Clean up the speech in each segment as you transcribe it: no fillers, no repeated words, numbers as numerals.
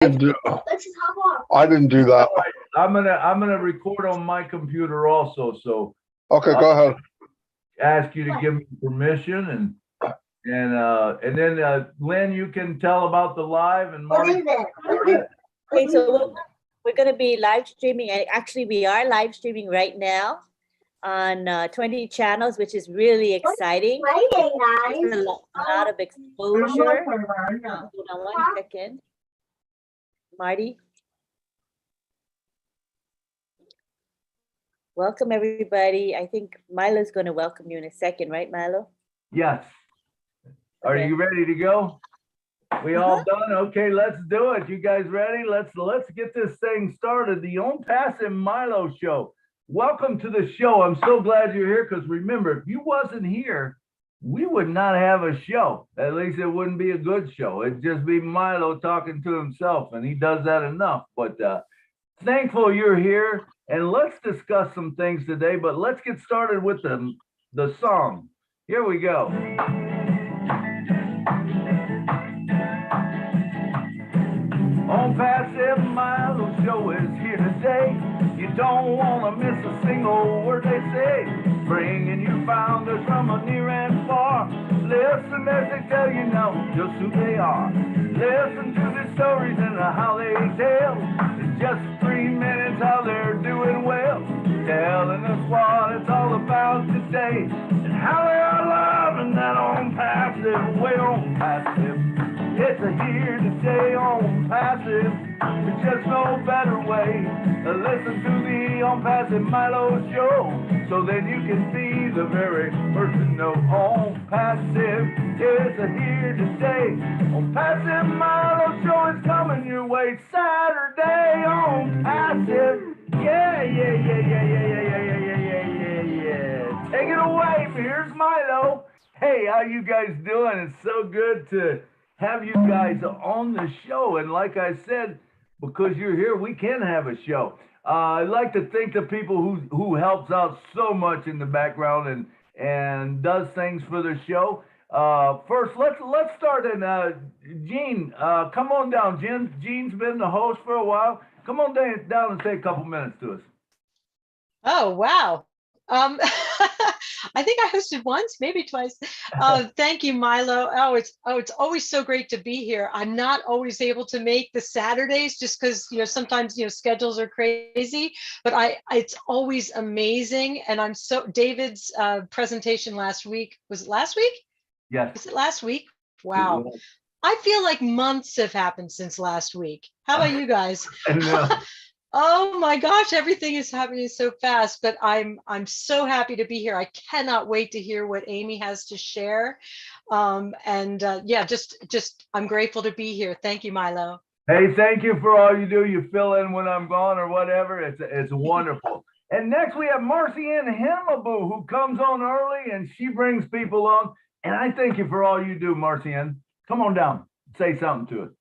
didn't do, I didn't do that. I'm gonna record on my computer also, so Okay, go ahead. ask you to give me permission and then Lynn, you can tell about the live and Marty. Okay, so we're going to be live streaming. Actually, we are live streaming right now on 20 channels, which is really exciting. There's a lot of exposure. Hold on 1 second. Marty. Welcome, everybody. I think Milo's going to welcome you in a second, right, Milo? Yes. Are you ready to go? We all done? Okay, let's do it. You guys ready? Let's get this thing started. The On Passing Milo show. Welcome to the show. I'm so glad you're here because remember, if you wasn't here, we would not have a show. At least it wouldn't be a good show. It'd just be Milo talking to himself, and he does that enough. But thankful you're here, and let's discuss some things today. But let's get started with the song. Here we go. On Passing Milo show is here today. You don't want to miss a single word they say. Bringing you founders from a near and far. Listen as they tell you now just who they are. Listen to the stories and how they tell. In just 3 minutes how they're doing well. Telling us what it's all about today. And how they are loving that on passive way on passive. It's a here to stay on passive. There's just no better way to listen to the On Passing Milo show. So then you can be the very first to know On Passive. It's a here to stay. On Passing Milo show is coming your way Saturday on Passive. Yeah. Take it away. Here's Milo. Hey, how you guys doing? It's so good to have you guys on the show. And like I said, because you're here, we can have a show. I like to thank the people who helps out so much in the background and does things for the show. First, let's start in Gene. Come on down, Gene. Gene's been the host for a while. Come on down and say a couple minutes to us. Oh, wow. I think I hosted once, maybe twice. Thank you, Milo. It's always so great to be here. I'm not always able to make the Saturdays just because sometimes schedules are crazy, but it's always amazing. And I'm so David's presentation last week. Was it last week? Yes. Was it last week? Wow. I feel like months have happened since last week. How about you guys? I know. Oh my gosh, everything is happening so fast, but I'm so happy to be here. I cannot wait to hear what Amy has to share. Yeah, just I'm grateful to be here. Thank you, Milo. Hey, thank you for all you do. You fill in when I'm gone or whatever. It's wonderful. And next we have Marcianne Himaboo, who comes on early and she brings people on. And I thank you for all you do, Marcianne. Come on down. Say something to us.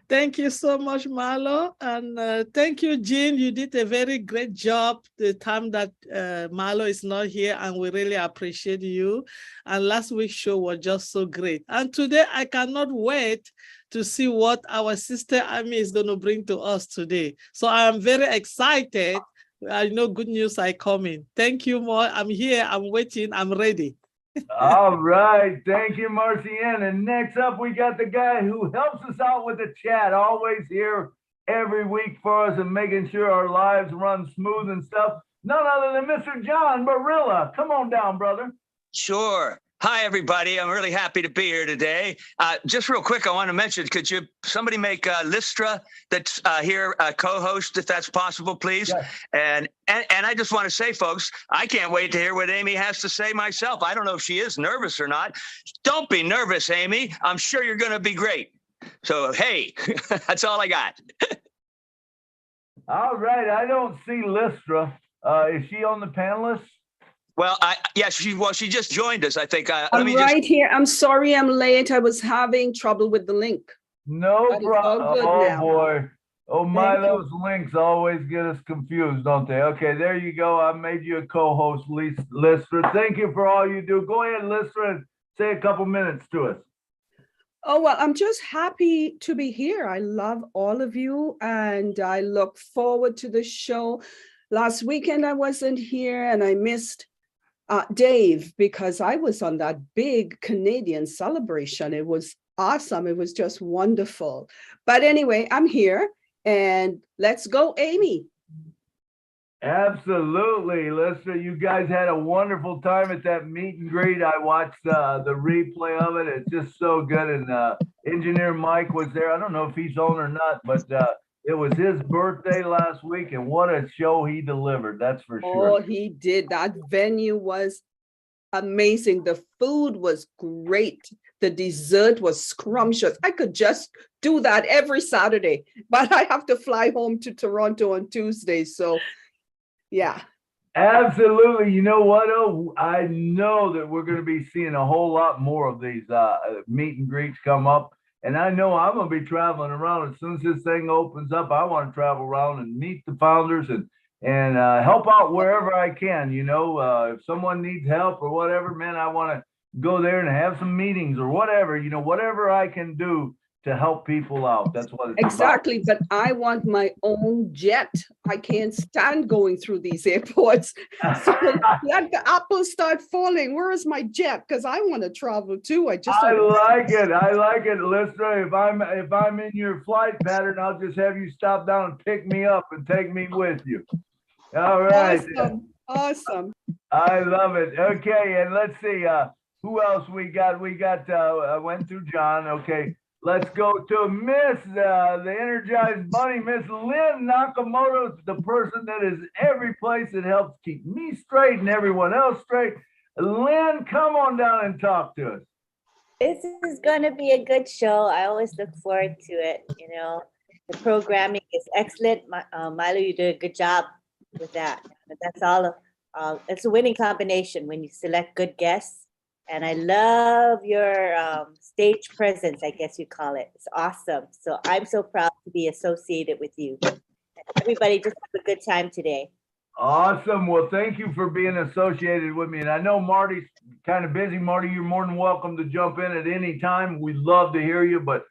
Thank you so much, Milo. And thank you, Jean. You did a very great job the time that Milo is not here, and we really appreciate you. And last week's show was just so great. And today, I cannot wait to see what our sister Amy is going to bring to us today. So I'm very excited. I know good news are coming. Thank you, Mo. I'm here. I'm waiting. I'm ready. All right. Thank you, Marcianne. And next up, we got the guy who helps us out with the chat, always here every week for us and making sure our lives run smooth and stuff. None other than Mr. John Barilla. Come on down, brother. Sure. Hi, everybody. I'm really happy to be here today. Just real quick, I want to mention, could somebody make Lystra that's here co-host, if that's possible, please? Yes. And I just want to say, folks, I can't wait to hear what Amy has to say myself. I don't know if she is nervous or not. Don't be nervous, Amy. I'm sure you're going to be great. So, hey, that's all I got. All right. I don't see Lystra. Is she on the panelist? Well, she just joined us, I think. I'm right here. I'm sorry I'm late. I was having trouble with the link. No problem. Oh, now. boy. Oh, Milo's links always get us confused, don't they? Okay, there you go. I made you a co-host, Lystra. Thank you for all you do. Go ahead, Lystra, and say a couple minutes to us. Oh, well, I'm just happy to be here. I love all of you and I look forward to the show. Last weekend I wasn't here and I missed Dave because I was on that big Canadian celebration. It was awesome. It was just wonderful. But anyway, I'm here and let's go, Amy. Absolutely, Lister. You guys had a wonderful time at that meet and greet. I watched the replay of it. It's just so good. And Engineer Mike was there. I don't know if he's on or not, but it was his birthday last week, and what a show he delivered. That's for sure. Oh, he did. That venue was amazing. The food was great. The dessert was scrumptious. I could just do that every Saturday, but I have to fly home to Toronto on Tuesday. So yeah. Absolutely. You know what? Oh, I know that we're going to be seeing a whole lot more of these meet and greets come up. And I know I'm going to be traveling around as soon as this thing opens up. I want to travel around and meet the founders and help out wherever I can. You know, if someone needs help or whatever, man, I want to go there and have some meetings or whatever. You know, whatever I can do to help people out. That's what it's exactly. about. But I want my own jet. I can't stand going through these airports. So let the apples start falling. Where is my jet? Because I want to travel too. I like it. I like it, Lister. If I'm in your flight pattern, I'll just have you stop down and pick me up and take me with you. All right. Awesome. I love it. Okay, and let's see. Who else we got? I went through John. Okay. Let's go to Miss, the Energized Bunny, Miss Lynn Nakamoto, the person that is every place that helps keep me straight and everyone else straight. Lynn, come on down and talk to us. This is going to be a good show. I always look forward to it. You know, the programming is excellent. Milo, you did a good job with that. But that's all. It's a winning combination when you select good guests. And I love your stage presence, I guess you call it. It's awesome. So I'm so proud to be associated with you. Everybody just have a good time today. Awesome. Well, thank you for being associated with me. And I know Marty's kind of busy. Marty, you're more than welcome to jump in at any time. We love to hear you, but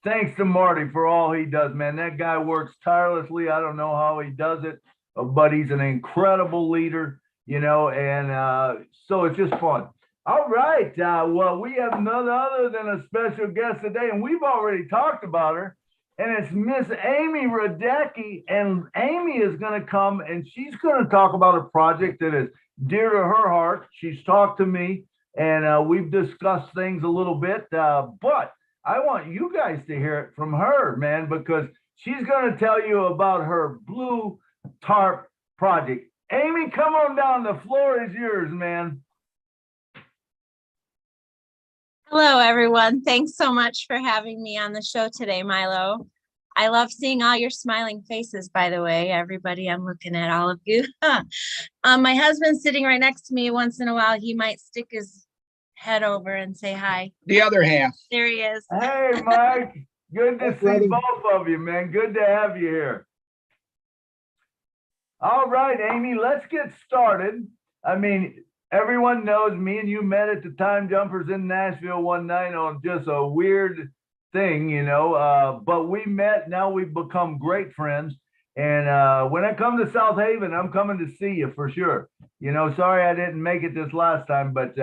thanks to Marty for all he does, man. That guy works tirelessly. I don't know how he does it, but he's an incredible leader, you know, and so it's just fun. All right. Well, we have none other than a special guest today, and we've already talked about her, and it's Miss Amy Radecki. And Amy is going to come, and she's going to talk about a project that is dear to her heart. She's talked to me, and we've discussed things a little bit, but I want you guys to hear it from her, man, because she's going to tell you about her Blue Tarp project. Amy, come on down. The floor is yours, man. Hello, everyone. Thanks so much for having me on the show today, Milo. I love seeing all your smiling faces, by the way, everybody. I'm looking at all of you. My husband's sitting right next to me. Once in a while, he might stick his head over and say hi. The other half. There he is. Hey, Mike. Good to see both of you, man. Good to have you here. All right, Amy, let's get started. I mean, everyone knows me and you met at the Time Jumpers in Nashville one night on just a weird thing, you know, but we met. Now we've become great friends. And when I come to South Haven, I'm coming to see you for sure. You know, sorry I didn't make it this last time, but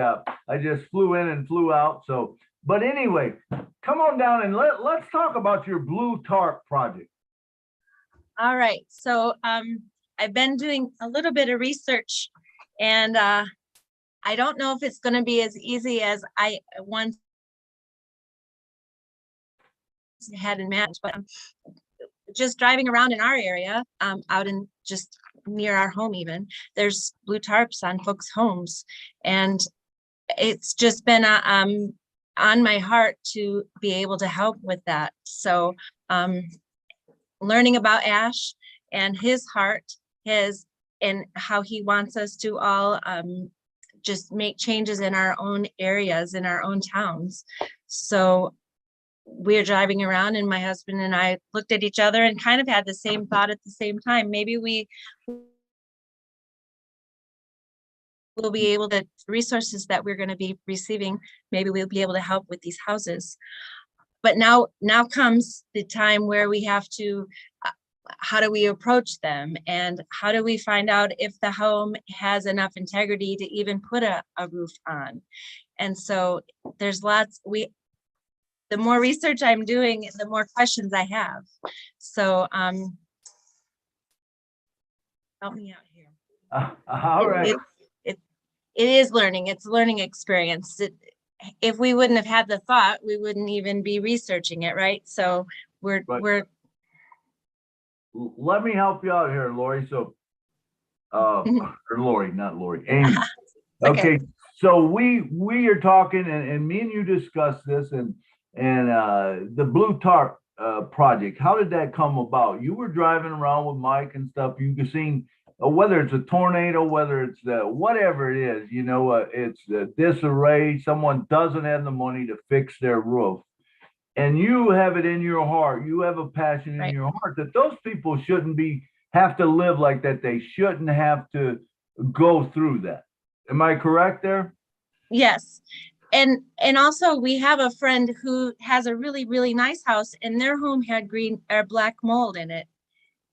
I just flew in and flew out. So, but anyway, come on down and let's talk about your Blue Tarp project. All right. So I've been doing a little bit of research, and I don't know if it's going to be as easy as I once had imagined, but just driving around in our area, out in just near our home even, there's blue tarps on folks' homes. And it's just been on my heart to be able to help with that. So learning about Ash and his heart, and how he wants us to all just make changes in our own areas, in our own towns. So we're driving around, and my husband and I looked at each other and kind of had the same thought at the same time. Maybe we will be able to, resources that we're going to be receiving, maybe we'll be able to help with these houses. but now comes the time where we have to, how do we approach them, and how do we find out if the home has enough integrity to even put a roof on? And so there's lots, the more research I'm doing, the more questions I have. So help me out here. All right. It is learning. It's a learning experience. If we wouldn't have had the thought, we wouldn't even be researching it, right? So we're Let me help you out here, Lori. So, or Lori, not Lori, Amy. Okay. So we are talking, and me and you discussed this, and the Blue Tarp project. How did that come about? You were driving around with Mike and stuff. You could see whether it's a tornado, whether it's whatever it is, it's the disarray. Someone doesn't have the money to fix their roof, and you have it in your heart. You have a passion in your heart that those people shouldn't have to live like that. They shouldn't have to go through that. Am I correct there? Yes. And also we have a friend who has a really, really nice house, and their home had green or black mold in it.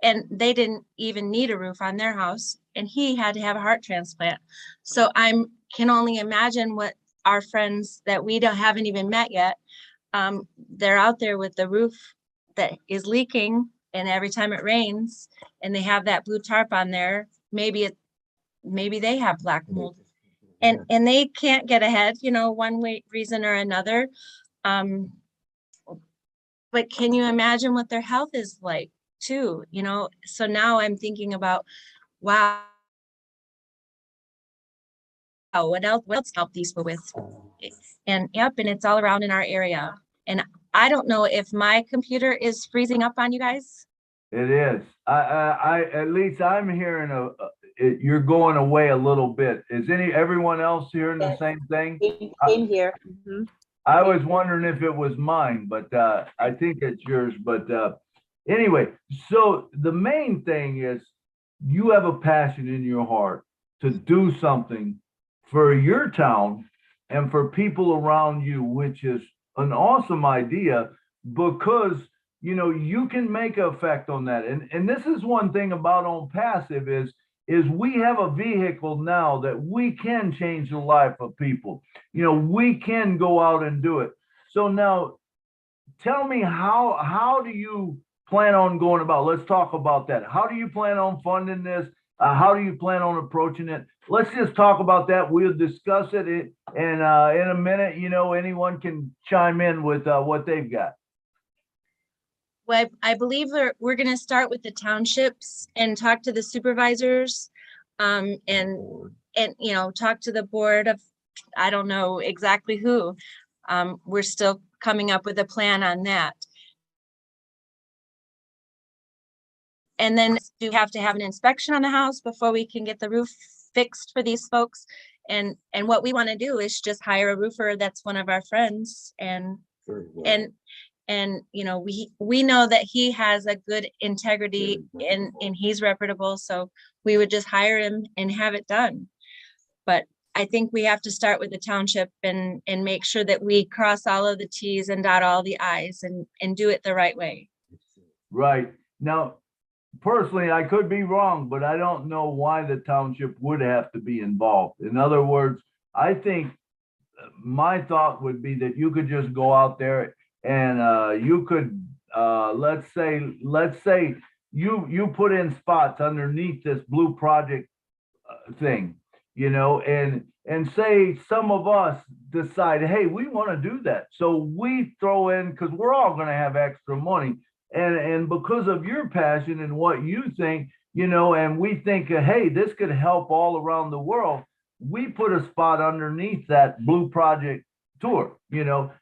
And they didn't even need a roof on their house, and he had to have a heart transplant. So can only imagine what our friends that we haven't even met yet, they're out there with the roof that is leaking, and every time it rains and they have that blue tarp on there, maybe they have black mold, and they can't get ahead, one reason or another. But can you imagine what their health is like too? So now I'm thinking about, wow, what else help these people with? And it's all around in our area. And I don't know if my computer is freezing up on you guys. It is. I at least I'm hearing you're going away a little bit. Is everyone else hearing the same thing? In here. I was wondering if it was mine, but I think it's yours. But anyway, so the main thing is you have a passion in your heart to do something for your town and for people around you, which is an awesome idea, because you can make an effect on that. And this is one thing about On Passive is we have a vehicle now that we can change the life of people. We can go out and do it. So now tell me, how do you plan on going about? Let's talk about that. How do you plan on funding this? How do you plan on approaching it? Let's just talk about that. We'll discuss it. And in a minute, anyone can chime in with what they've got. Well, I believe we're going to start with the townships and talk to the supervisors, and talk to the board of, I don't know exactly who. We're still coming up with a plan on that. And then do have to have an inspection on the house before we can get the roof fixed for these folks. And what we want to do is just hire a roofer that's one of our friends, and we know that he has a good integrity and he's reputable, so we would just hire him and have it done. But I think we have to start with the township and make sure that we cross all of the T's and dot all the I's and do it the right way. Right. Now, personally, I could be wrong, but I don't know why the township would have to be involved. In other words, I think my thought would be that you could just go out there and you could, let's say you put in spots underneath this blue project thing, and say some of us decide, hey, we want to do that. So we throw in, because we're all going to have extra money. And because of your passion and what you think, and we think, hey, this could help all around the world, we put a spot underneath that blue project tour.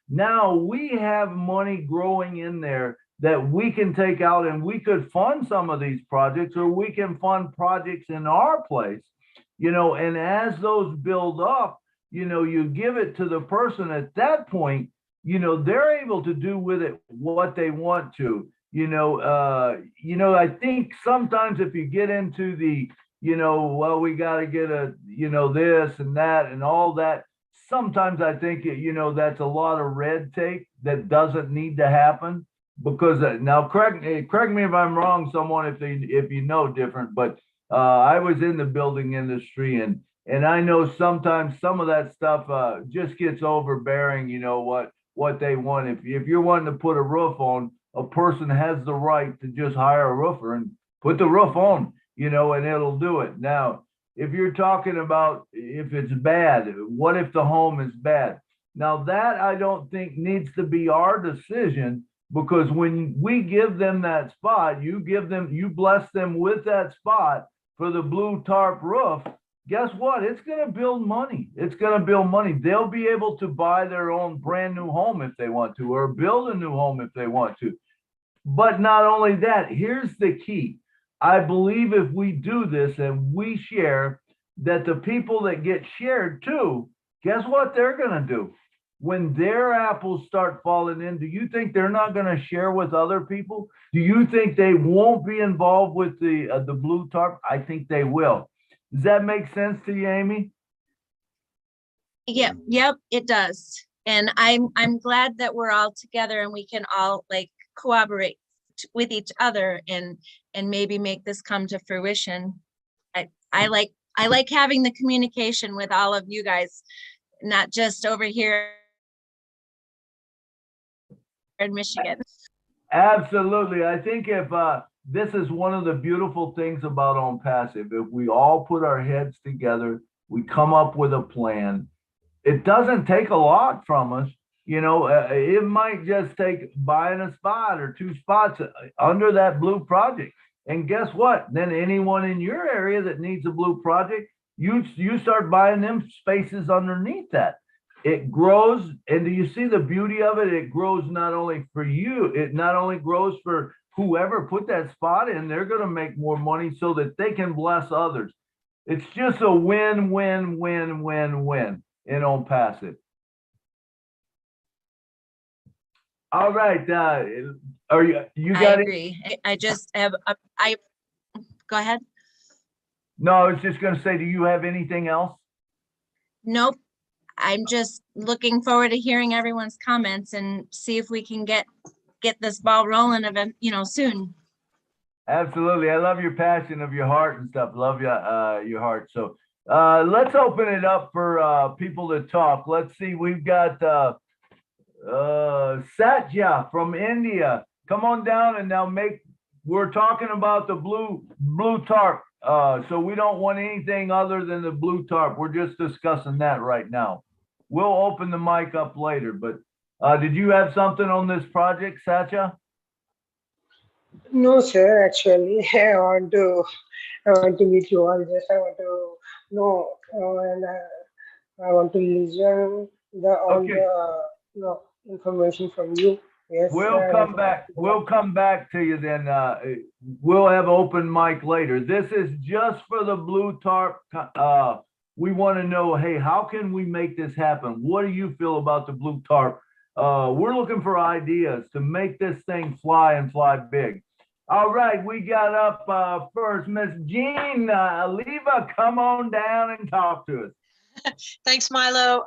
Now we have money growing in there that we can take out, and we could fund some of these projects, or we can fund projects in our place, and as those build up, you give it to the person at that point, they're able to do with it what they want to. I think sometimes if you get into the, well, we got to get this and that and all that, sometimes I think, that's a lot of red tape that doesn't need to happen? Because now, correct me if I'm wrong, someone, if you know different, but I was in the building industry, and I know sometimes some of that stuff just gets overbearing. You know what they want. If you're wanting to put a roof on, a person has the right to just hire a roofer and put the roof on, you know, and it'll do it. Now, if you're talking about if it's bad, what if the home is bad? Now that I don't think needs to be our decision, because when we give them that spot, you bless them with that spot for the blue tarp roof. Guess what? It's going to build money. It's going to build money. They'll be able to buy their own brand new home if they want to, or build a new home if they want to. But not only that, here's the key. I believe if we do this and we share, that the people that get shared too, guess what they're going to do? When their apples start falling in, do you think they're not going to share with other people? Do you think they won't be involved with the blue tarp? I think they will. Does that make sense to you, Amy? Yeah, yep, it does. And I'm glad that we're all together and we can all like cooperate with each other and maybe make this come to fruition. I like having the communication with all of you guys, not just over here in Michigan. Absolutely. I think if this is one of the beautiful things about On Passive, if we all put our heads together, we come up with a plan. It doesn't take a lot from us. You know, it might just take buying a spot or two spots under that blue project. And guess what? Then anyone in your area that needs a blue project, you start buying them spaces underneath that. It grows, and do you see the beauty of it? It grows not only for you, it not only grows for whoever put that spot in, they're going to make more money so that they can bless others. It's just a win, win, win, win, win in On Passive. All right. Are you got I agree. I just have, go ahead. No, I was just going to say, do you have anything else? Nope. I'm just looking forward to hearing everyone's comments and see if we can get this ball rolling soon. Absolutely. I love your passion of your heart and stuff. Love your heart. So let's open it up for people to talk. Let's see. We've got Satya from India. Come on down and now we're talking about the blue tarp. So we don't want anything other than the blue tarp. We're just discussing that right now. We'll open the mic up later, but did you have something on this project, Satya? No, sir. Actually, I want to meet you all. Just I want to know, and I want to listen the information from you. Yes. We'll come back. We'll come back to you then. We'll have open mic later. This is just for the blue tarp. We want to know, hey, how can we make this happen? What do you feel about the blue tarp? We're looking for ideas to make this thing fly and fly big. All right, we got up first, Miss Jean Leva. Come on down and talk to us. Thanks, Milo.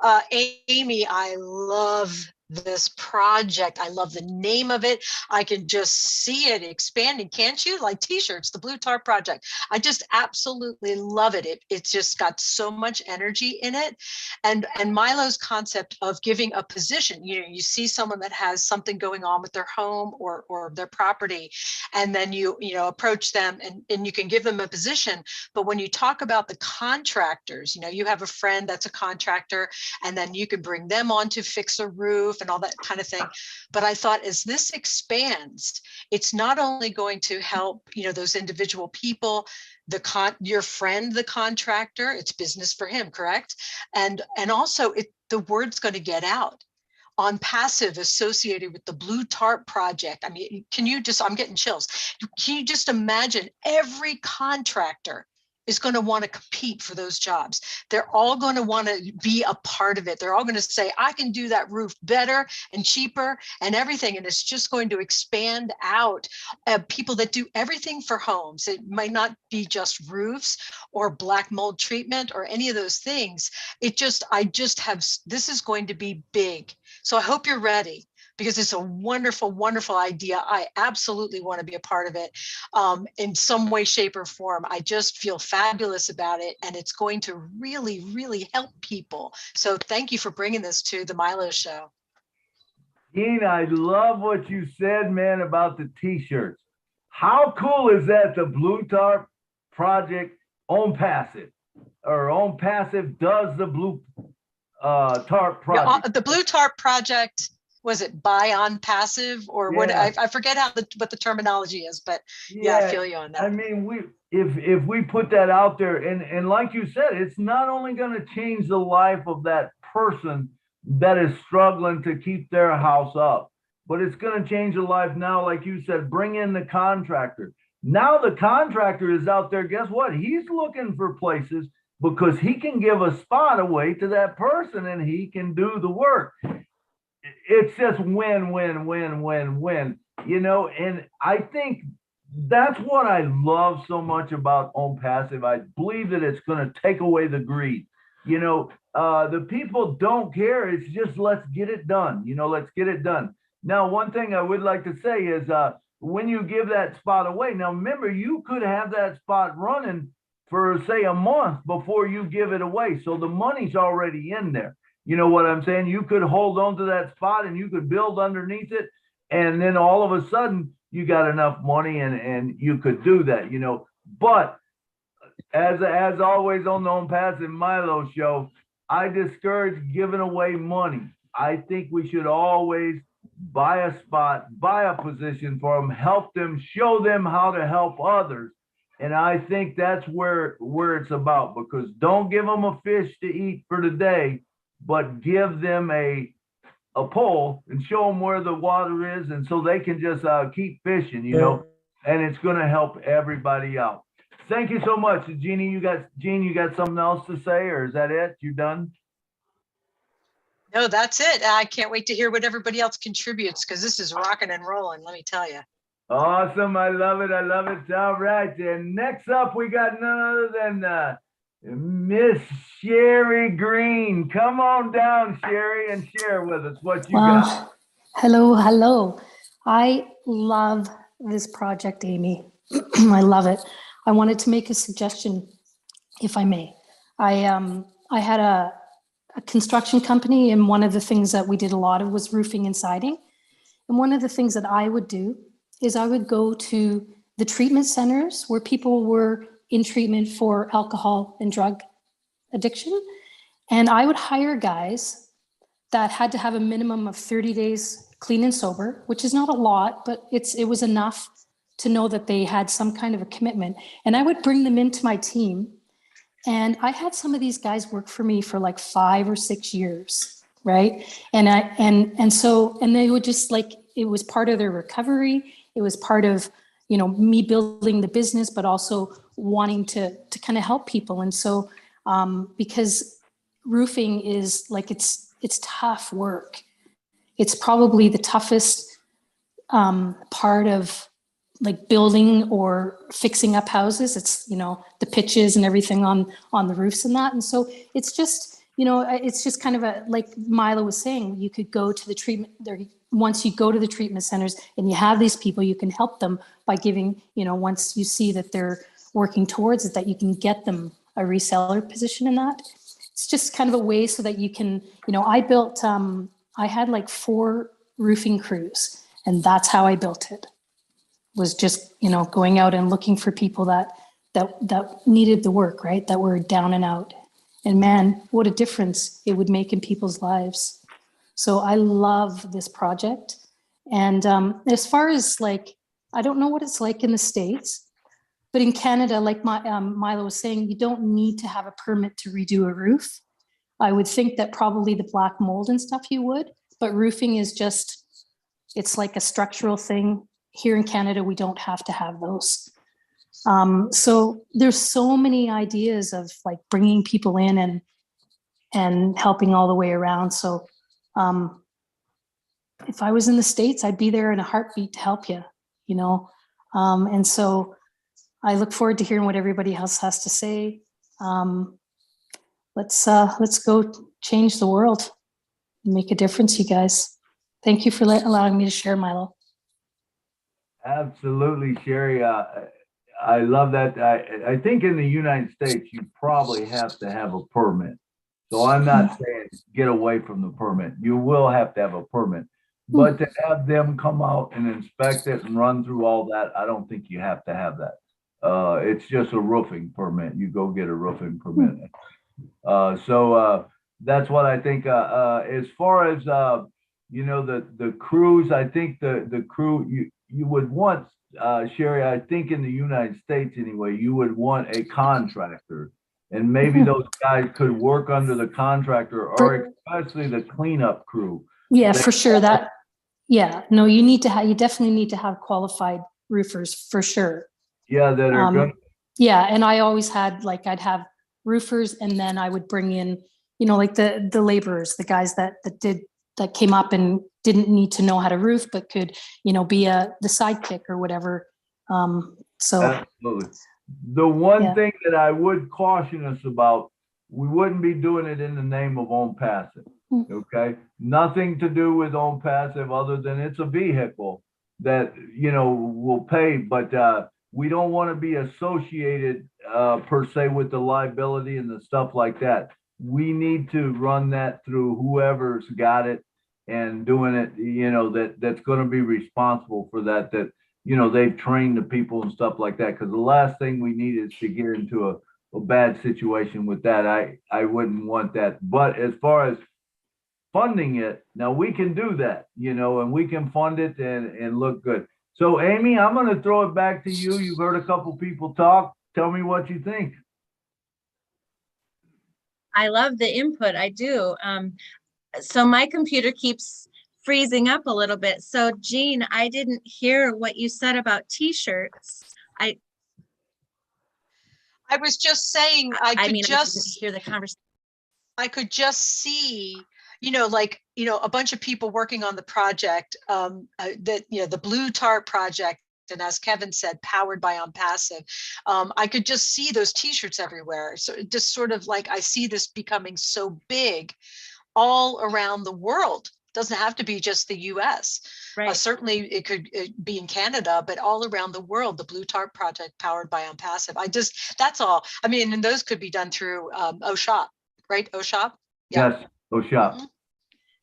Amy, I love this project. I love the name of it. I can just see it expanding, can't you? Like t-shirts, the Blue Tarp Project. I just absolutely love it. It's just got so much energy in it. And Milo's concept of giving a position, you see someone that has something going on with their home or their property, and then you approach them and you can give them a position. But when you talk about the contractors, you have a friend that's a contractor, and then you can bring them on to fix a roof and all that kind of thing. But I thought as this expands, it's not only going to help, those individual people, your friend, the contractor, it's business for him, correct? And also the word's going to get out. On Passive associated with the Blue Tarp Project. I mean, I'm getting chills. Can you just imagine every contractor is going to want to compete for those jobs. They're all going to want to be a part of it. They're all going to say, I can do that roof better and cheaper and everything. And it's just going to expand out. People that do everything for homes. It might not be just roofs or black mold treatment or any of those things. This is going to be big. So I hope you're ready. because it's a wonderful, wonderful idea. I absolutely want to be a part of it in some way, shape, or form. I just feel fabulous about it, and it's going to really, really help people. So thank you for bringing this to the Milo Show. Dean, I love what you said, man, about the t-shirts. How cool is that? The Blue Tarp Project on Passive, or on Passive does the Blue Tarp Project. The Blue Tarp Project, was it buy on passive or what? Yeah. I forget what the terminology is, but yeah, I feel you on that. I mean, if we put that out there, and like you said, it's not only going to change the life of that person that is struggling to keep their house up, but it's going to change the life now, like you said, bring in the contractor. Now the contractor is out there, guess what? He's looking for places because he can give a spot away to that person and he can do the work. It's just win, win, win, win, win, you know, and I think that's what I love so much about On Passive. I believe that it's going to take away the greed. You know, the people don't care. It's just, let's get it done. You know, let's get it done. Now, one thing I would like to say is when you give that spot away, now remember, you could have that spot running for, say, a month before you give it away. So the money's already in there. You know what I'm saying? You could hold on to that spot and you could build underneath it. And then all of a sudden you got enough money and you could do that, you know. But as always on the On Passive Milo Show, I discourage giving away money. I think we should always buy a spot, buy a position for them, help them, show them how to help others. And I think that's where it's about, because don't give them a fish to eat for today, but give them a pole and show them where the water is, and so they can just keep fishing, you know, and it's going to help everybody out. Thank you so much. Gene, you got something else to say, or is that it? You done? No, that's it. I can't wait to hear what everybody else contributes, because this is rocking and rolling, let me tell you. Awesome. I love it. I love it. All right. And next up, we got none other than Miss Sherry Green. Come on down, Sherry, and share with us what you got. Hello. I love this project, Amy. I love it. I wanted to make a suggestion, if I may. I had a construction company, and one of the things that we did a lot of was roofing and siding. And one of the things that I would do is I would go to the treatment centers where people were in treatment for alcohol and drug addiction. And I would hire guys that had to have a minimum of 30 days clean and sober, which is not a lot, but it was enough to know that they had some kind of a commitment. And I would bring them into my team. And I had some of these guys work for me for like 5 or 6 years, right? And they would just, like, it was part of their recovery. It was part of, you know, me building the business, but also wanting to kind of help people. And so because roofing is like, it's tough work. It's probably the toughest part of like building or fixing up houses. It's, you know, the pitches and everything on the roofs and that. And so it's just, you know, it's just kind of like Milo was saying, you could go to the treatment there. Once you go to the treatment centers and you have these people, you can help them by giving, you know, once you see that they're working towards it, that you can get them a reseller position in that. It's just kind of a way so that you can, you know, I had like 4 roofing crews, and that's how I built it. Was just, you know, going out and looking for people that needed the work, right? That were down and out. And man, what a difference it would make in people's lives. So I love this project. And as far as like, I don't know what it's like in the States, but in Canada, like Milo was saying, you don't need to have a permit to redo a roof. I would think that probably the black mold and stuff you would, but roofing is just, it's like a structural thing. Here in Canada, we don't have to have those. So there's so many ideas of like bringing people in and helping all the way around. So if I was in the States, I'd be there in a heartbeat to help you, you know? And so I look forward to hearing what everybody else has to say. Let's go change the world and make a difference, you guys. Thank you for allowing me to share, Milo. Absolutely, Sherry. I love that. I think in the United States, you probably have to have a permit. So I'm not saying get away from the permit. You will have to have a permit. But to have them come out and inspect it and run through all that, I don't think you have to have that. It's just a roofing permit. You go get a roofing permit. So that's what I think. As far as the crews, I think the crew you would want, Sherry. I think in the United States anyway, you would want a contractor, and maybe those guys could work under the contractor, or especially the cleanup crew. Yeah, for sure. No, you definitely need to have qualified roofers for sure. Yeah, that are good. Yeah, and I always had I'd have roofers, and then I would bring in, like the laborers, the guys that came up and didn't need to know how to roof, but could, be the sidekick or whatever. Absolutely. The one thing that I would caution us about, we wouldn't be doing it in the name of Own Passive. Okay, nothing to do with Own Passive other than it's a vehicle that will pay, but we don't want to be associated per se with the liability and the stuff like that. We need to run that through whoever's got it and doing it, that's going to be responsible for that, they've trained the people and stuff like that. Because the last thing we need is to get into a bad situation with that. I wouldn't want that. But as far as funding it, now we can do that, and we can fund it and look good. So Amy, I'm going to throw it back to you. You've heard a couple people talk. Tell me what you think. I love the input. I do. So my computer keeps freezing up a little bit. So Jean, I didn't hear what you said about t-shirts. I was just saying, I could hear the conversation. I could just see, a bunch of people working on the project, the Blue Tarp project, and as Kevin said, powered by On Passive. I could just see those t-shirts everywhere. So it just sort of I see this becoming so big all around the world. Doesn't have to be just the US. Right. Certainly it could be in Canada, but all around the world, the Blue Tarp project powered by On Passive. That's all. I mean, and those could be done through OShop, right? OShop. Yeah. Yes, OShop.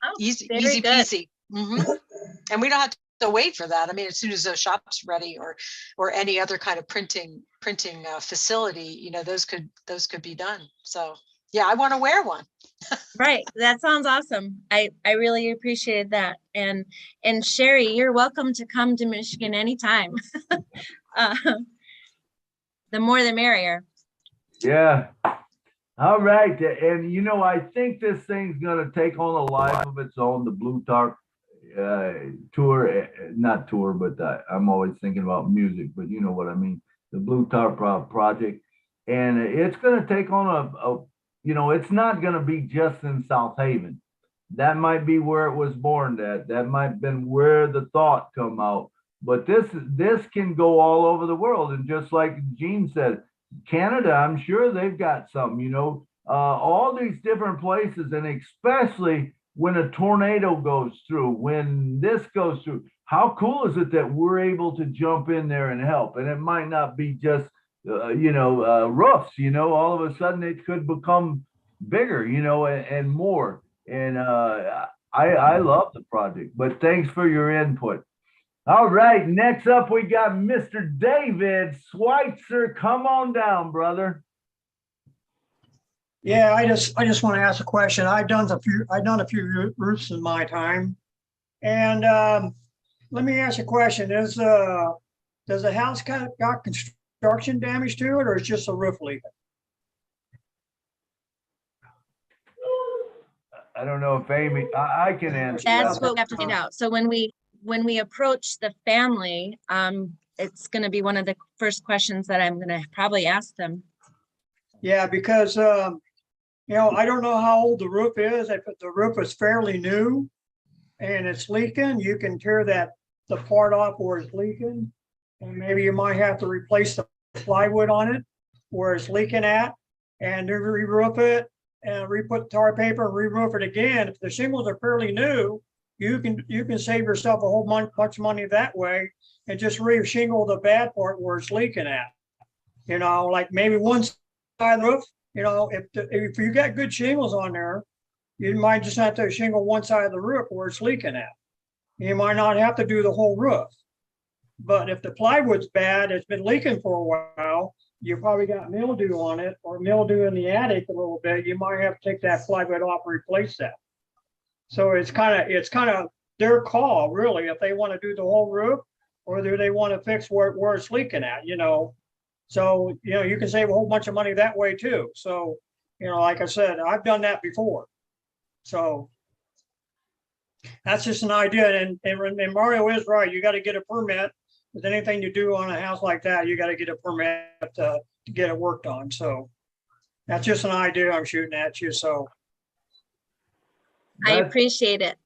Oh, easy good. peasy. And we don't have to wait for that. I mean, as soon as OShop's ready, or any other kind of printing facility, those could be done. So yeah, I want to wear one. Right. That sounds awesome. I really appreciated that. And Sherry, you're welcome to come to Michigan anytime. The more the merrier. Yeah. All right. And I think this thing's going to take on a life of its own, the Blue Tarp tour, not tour, but I'm always thinking about music, but you know what I mean, the Blue Tarp project. And it's going to take on it's not going to be just in South Haven. That might be where it was born at. That might have been where the thought come out. But this can go all over the world. And just like Gene said, Canada, I'm sure they've got something, all these different places, and especially when a tornado goes through, when this goes through, how cool is it that we're able to jump in there and help? And it might not be just roofs, all of a sudden it could become bigger, and more. And I love the project, but thanks for your input. All right, next up we got Mr. David Schweitzer. Come on down, brother. Yeah, I just want to ask a question. I've done a few roofs in my time, and let me ask you a question: does the house got construction damage to it, or is just a roof leak? I don't know if Amy, I can answer That's that. what we have to find out. So when we approach the family, it's going to be one of the first questions that I'm going to probably ask them. Yeah, because I don't know how old the roof is. If the roof is fairly new and it's leaking, you can tear the part off where it's leaking, and maybe you might have to replace the plywood on it where it's leaking at, and re-roof it and re-put tar paper and re-roof it again. If the shingles are fairly new you can save yourself a whole bunch of money that way and just re-shingle the bad part where it's leaking at. You know, like maybe one side of the roof, you know, if you got good shingles on there, you might just have to shingle one side of the roof where it's leaking at. You might not have to do the whole roof. But if the plywood's bad, it's been leaking for a while, you probably got mildew on it or mildew in the attic a little bit, you might have to take that plywood off and replace that. So it's kind of their call, really, if they want to do the whole roof or do they want to fix where it's leaking at, you know. So, you know, you can save a whole bunch of money that way too. So, you know, like I said, I've done that before. So that's just an idea. And Mario is right. You got to get a permit. With anything you do on a house like that, you got to get a permit to get it worked on. So that's just an idea I'm shooting at you. So I appreciate it.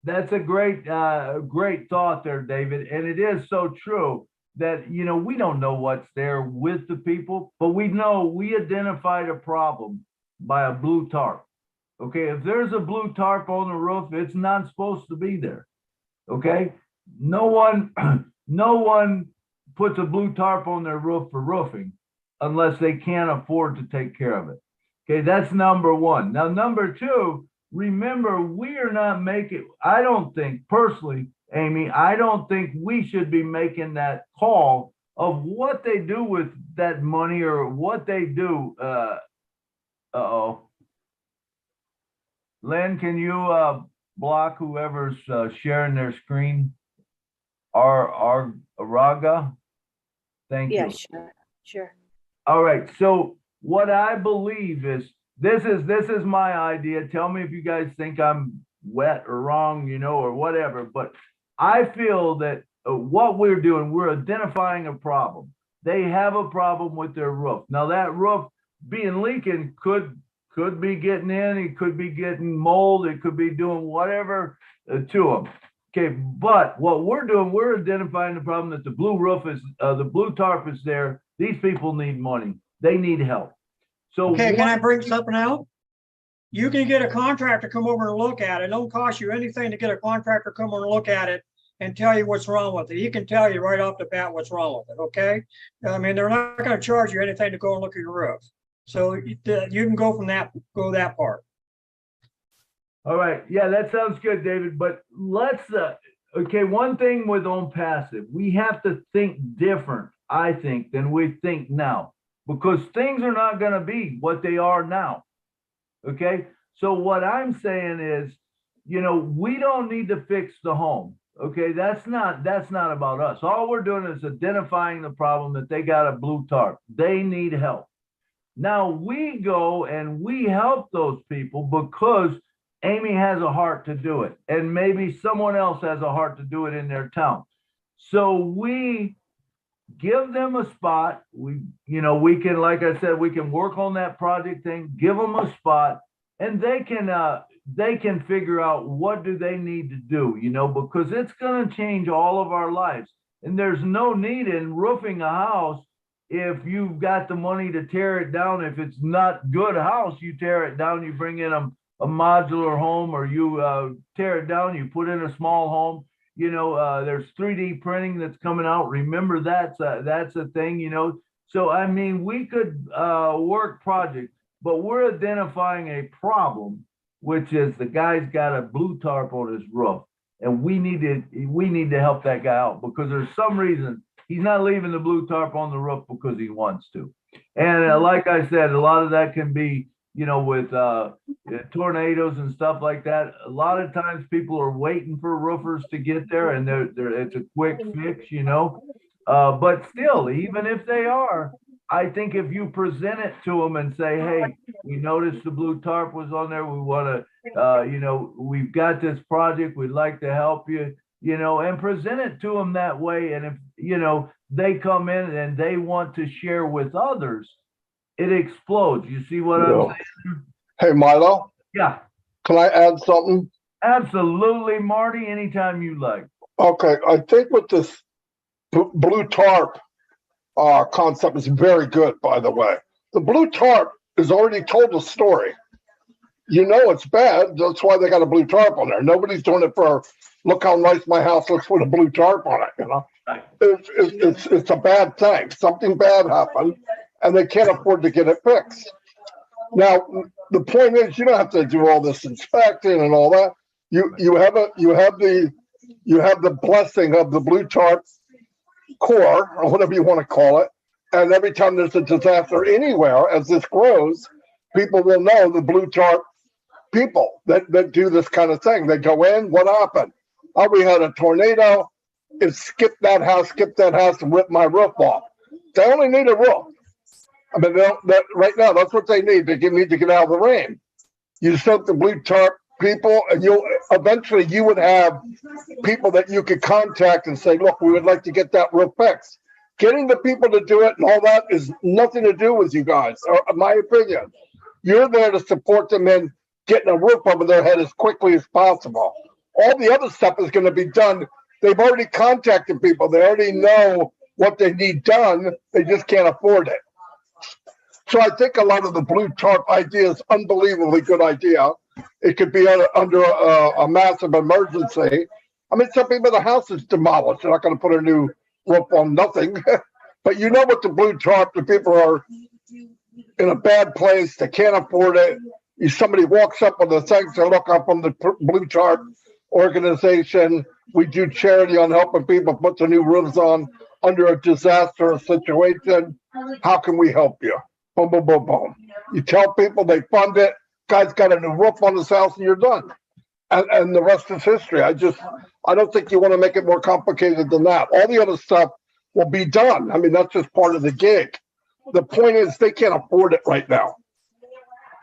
That's a great thought there, David. And it is so true that, you know, we don't know what's there with the people, but we know we identified a problem by a blue tarp. Okay, if there's a blue tarp on the roof, it's not supposed to be there. Okay, no one puts a blue tarp on their roof for roofing unless they can't afford to take care of it. Okay, that's number one. Now, number two, remember, we are not making, I don't think personally, Amy, I don't think we should be making that call of what they do with that money or what they do. Uh-oh. Len, can you block whoever's sharing their screen? Araga? Thank you. Yeah, sure. All right, so what I believe is, this is my idea. Tell me if you guys think I'm wet or wrong, you know, or whatever, but I feel that what we're doing, we're identifying a problem. They have a problem with their roof. Now that roof being leaking could be getting in, it could be getting mold, it could be doing whatever to them. Okay, but what we're doing, we're identifying the problem that the blue roof is, the blue tarp is there. These people need money. They need help. So okay, can I bring something out? You can get a contractor come over and look at it. It don't cost you anything to get a contractor come over and look at it and tell you what's wrong with it. He can tell you right off the bat what's wrong with it, okay? I mean, they're not going to charge you anything to go and look at your roof. So you can go from that part. All right, yeah, that sounds good, David. But let's, okay, one thing with on passive, we have to think different, I think, than we think now, because things are not going to be what they are now. Okay, so what I'm saying is, you know, we don't need to fix the home. Okay, that's not about us. All we're doing is identifying the problem that they got a blue tarp. They need help. Now we go and we help those people because Amy has a heart to do it, and maybe someone else has a heart to do it in their town. So we give them a spot. We can, like I said, we can work on that project thing, give them a spot, and they can figure out what do they need to do, you know, because it's going to change all of our lives. And there's no need in roofing a house if you've got the money to tear it down. If it's not good house, you tear it down, you bring in a modular home, or you tear it down, you put in a small home. You know, there's 3D printing that's coming out. Remember, that's a thing, you know. So, I mean, we could work projects, but we're identifying a problem, which is the guy's got a blue tarp on his roof, and we need to help that guy out, because there's some reason he's not leaving the blue tarp on the roof because he wants to. And like I said, a lot of that can be, you know, with tornadoes and stuff like that. A lot of times people are waiting for roofers to get there, and it's a quick fix, you know. But still, even if they are, I think if you present it to them and say, hey, we noticed the blue tarp was on there. We want to, you know, we've got this project. We'd like to help you, you know, and present it to them that way. And if, you know, they come in and they want to share with others, it explodes. You see what I'm saying? Hey, Milo? Yeah. Can I add something? Absolutely, Marty, anytime you like. Okay, I think with this blue tarp concept is very good, by the way. The blue tarp has already told a story. you know it's bad. That's why they got a blue tarp on there. Nobody's doing it for, look how nice my house looks with a blue tarp on it, you know? It's a bad thing. Something bad happened, and they can't afford to get it fixed. Now, the point is, you don't have to do all this inspecting and all that. You have the blessing of the blue tarp Corps, or whatever you want to call it. And every time there's a disaster anywhere, as this grows, people will know the blue tarp people that do this kind of thing. They go in, what happened? Oh, we had a tornado. It skipped that house, and ripped my roof off. They only need a roof. I mean, right now, that's what they need. They need to get out of the rain. You soak the blue tarp people, and eventually you would have people that you could contact and say, look, we would like to get that roof fixed. Getting the people to do it and all that is nothing to do with you guys, or my opinion. You're there to support them in getting a roof over their head as quickly as possible. All the other stuff is going to be done. They've already contacted people. They already know what they need done. They just can't afford it. So I think a lot of the blue tarp idea is unbelievably good idea. It could be under a massive emergency. I mean, some people, the house is demolished. They're not going to put a new roof on nothing. But you know what the blue tarp, the people are in a bad place. They can't afford it. If somebody walks up with a thing, say, look, I'm from the blue tarp organization. We do charity on helping people put the new roofs on under a disaster situation. How can we help you? Boom, boom, boom, boom. You tell people, they fund it. Guy's got a new roof on his house, and you're done. And the rest is history. I don't think you want to make it more complicated than that. All the other stuff will be done. I mean, that's just part of the gig. The point is, they can't afford it right now,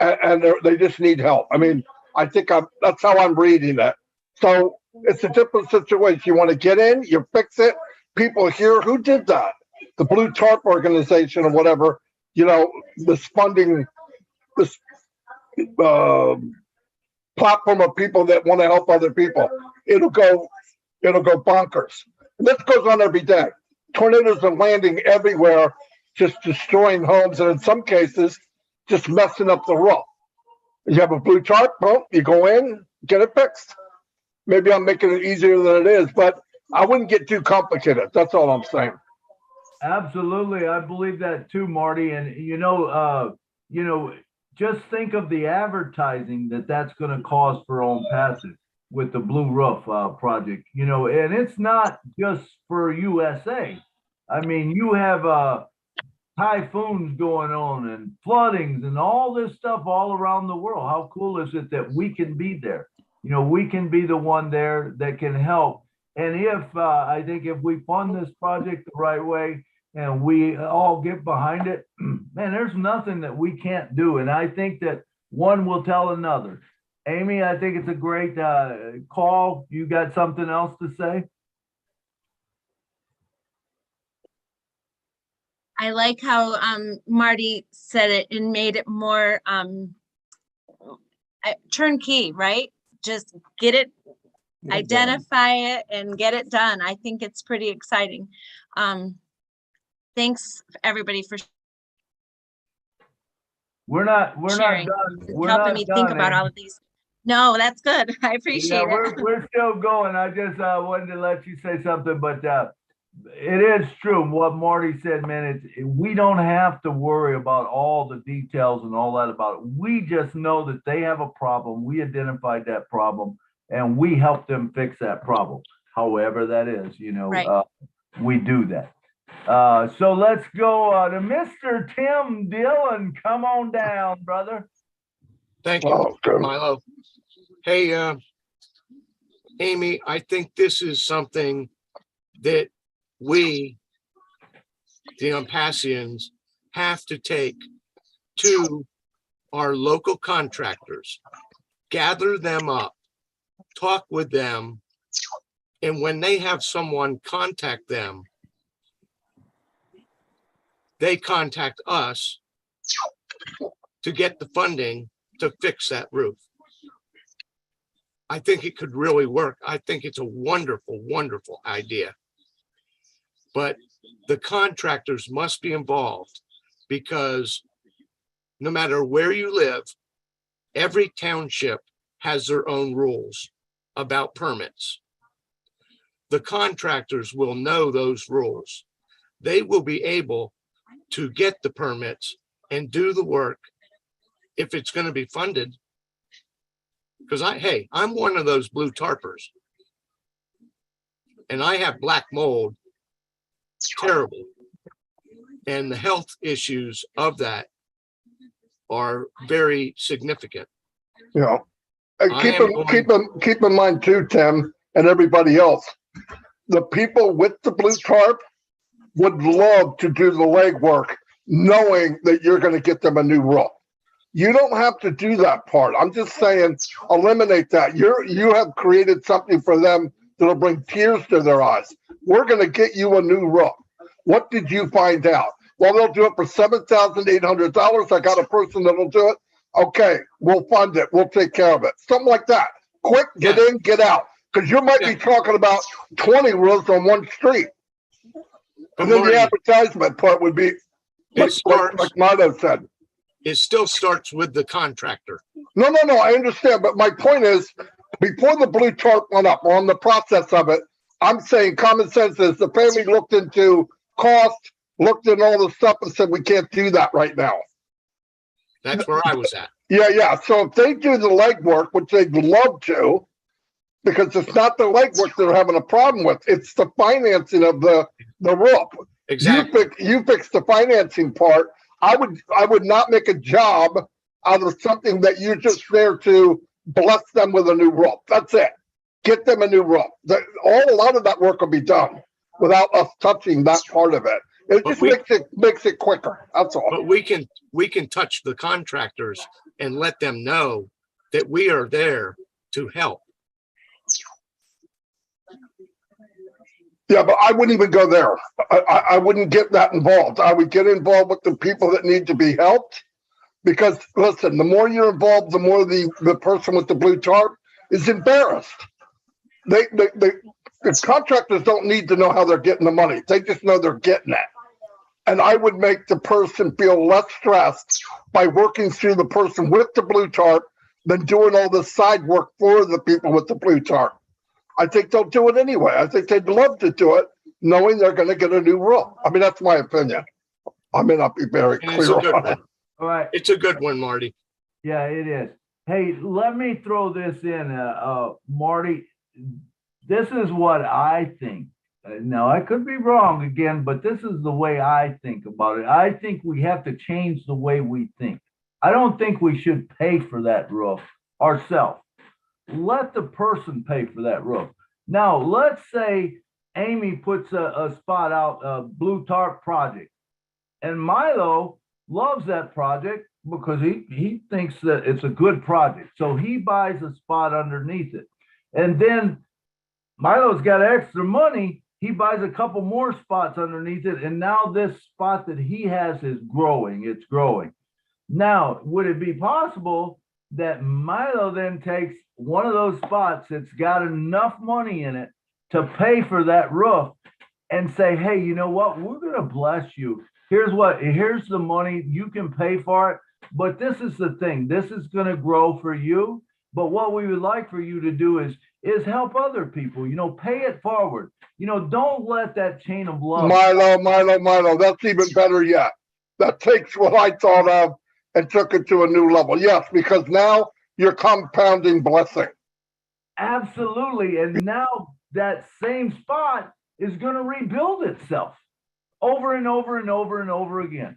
and they just need help. I mean, I think that's how I'm reading it. So it's a different situation. You want to get in, you fix it. People here, who did that? The Blue Tarp organization or whatever. You know, this funding, this platform of people that want to help other people. It'll go bonkers. And this goes on every day. Tornadoes are landing everywhere, just destroying homes, and in some cases, just messing up the roof. You have a blue tarp, boom, you go in, get it fixed. Maybe I'm making it easier than it is, but I wouldn't get too complicated. That's all I'm saying. Absolutely. I believe that too, Marty. And, just think of the advertising that's going to cost for Own Passive with the Blue Roof project, and it's not just for USA. I mean, you have typhoons going on and floodings and all this stuff all around the world. How cool is it that we can be there? We can be the one there that can help. And I think if we fund this project the right way and we all get behind it, man, there's nothing that we can't do. And I think that one will tell another. Amy, I think it's a great call. You got something else to say? I like how Marty said it and made it more turnkey, right? Just get it, identify it, and get it done. I think it's pretty exciting. Thanks everybody for We're not sharing, done. We're helping not me done, think about Amy. all of these. No, that's good. I appreciate it. We're still going. I just wanted to let you say something, but it is true what Marty said, man. We don't have to worry about all the details and all that about it. We just know that they have a problem. We identified that problem, and we help them fix that problem. However that is, Right. we do that. So let's go to Mr. Tim Dillon. Come on down, brother. Thank you, Milo. Hey, Amy, I think this is something that we, the Ampassians, have to take to our local contractors, gather them up, talk with them, and when they have someone contact them, they contact us to get the funding to fix that roof. I think it could really work. I think it's a wonderful, wonderful idea. But the contractors must be involved, because no matter where you live, every township has their own rules about permits. The contractors will know those rules. They will be able to get the permits and do the work if it's going to be funded. Because I'm one of those blue tarpers. And I have black mold. It's terrible. And the health issues of that are very significant. Yeah. And I keep, am in, going- keep in mind too, Tim, and everybody else, the people with the blue tarp would love to do the legwork knowing that you're going to get them a new roof. You don't have to do that part. I'm just saying, eliminate that. You have created something for them that'll bring tears to their eyes. We're going to get you a new roof. What did you find out? Well, they'll do it for $7,800. I got a person that'll do it. Okay, we'll fund it. We'll take care of it. Something like that. Quick, get in, get out. Because you might be talking about 20 roofs on one street. And then the advertisement part would be, like Milo said. It still starts with the contractor. No, I understand. But my point is, before the blue tarp went up, or on the process of it, I'm saying common sense is the family looked into cost, looked at all the stuff and said, we can't do that right now. That's where I was at. Yeah. So if they do the legwork, which they'd love to, because it's not the legwork they're having a problem with, it's the financing of the roof. Exactly. You fix the financing part. I would not make a job out of something that you're just there to bless them with a new roof. That's it. Get them a new roof. A lot of that work will be done without us touching that part of it. It just makes it quicker. That's all. But we can touch the contractors and let them know that we are there to help. Yeah, but I wouldn't even go there. I wouldn't get that involved. I would get involved with the people that need to be helped. Because listen, the more you're involved, the more the person with the blue tarp is embarrassed. The contractors don't need to know how they're getting the money. They just know they're getting it. And I would make the person feel less stressed by working through the person with the blue tarp than doing all the side work for the people with the blue tarp. I think they'll do it anyway. I think they'd love to do it, knowing they're going to get a new roof. I mean, that's my opinion. I may not be very clear on it. All right. It's a good one, Marty. Yeah, it is. Hey, let me throw this in, Marty. This is what I think. Now, I could be wrong again, but this is the way I think about it. I think we have to change the way we think. I don't think we should pay for that roof ourselves. Let the person pay for that roof. Now, let's say Amy puts a spot out, a blue tarp project, and Milo loves that project because he thinks that it's a good project. So he buys a spot underneath it. And then Milo's got extra money. He buys a couple more spots underneath it. And now this spot that he has is growing. It's growing. Now, would it be possible that Milo then takes one of those spots that's got enough money in it to pay for that roof and say, hey, you know what? We're going to bless you. Here's the money. You can pay for it. But this is the thing. This is going to grow for you. But what we would like for you to do is help other people, pay it forward. Don't let that chain of love. Milo, that's even better yet. That takes what I thought of and took it to a new level. Yes, because now you're compounding blessing. Absolutely. And now that same spot is going to rebuild itself over and over and over and over again.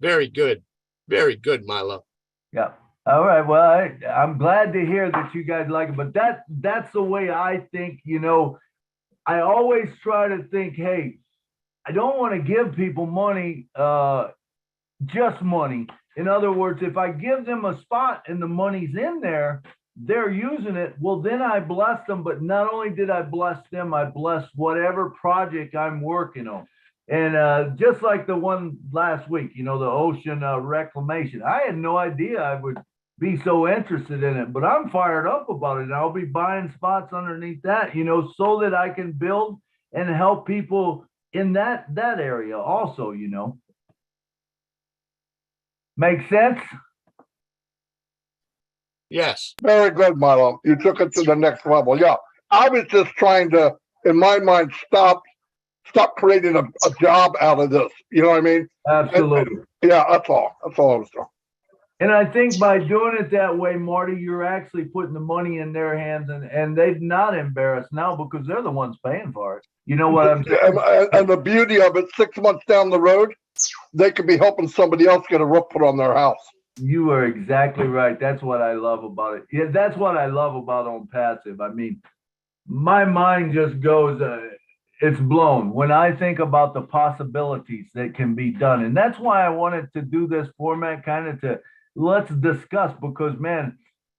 Very good. Very good, Milo. Yeah. All right. Well, I'm glad to hear that you guys like it, but that's the way I think. I always try to think, hey, I don't want to give people money, just money. In other words, if I give them a spot and the money's in there, they're using it. Well, then I bless them. But not only did I bless them, I blessed whatever project I'm working on. And just like the one last week, the ocean reclamation, I had no idea I would be so interested in it, but I'm fired up about it. And I'll be buying spots underneath that, so that I can build and help people in that area also, Make sense? Yes. Very good, Milo. You took it to the next level. Yeah. I was just trying to, in my mind, stop creating a job out of this. You know what I mean? Absolutely. Yeah, that's all. That's all I was doing. And I think by doing it that way, Marty, you're actually putting the money in their hands, and they're not embarrassed now because they're the ones paying for it. You know what I'm saying? And the beauty of it, 6 months down the road, they could be helping somebody else get a roof put on their house. You are exactly right. That's what I love about it. Yeah, that's what I love about On Passive. I mean, my mind just goes, it's blown when I think about the possibilities that can be done. And that's why I wanted to do this format, kind of to let's discuss, because man,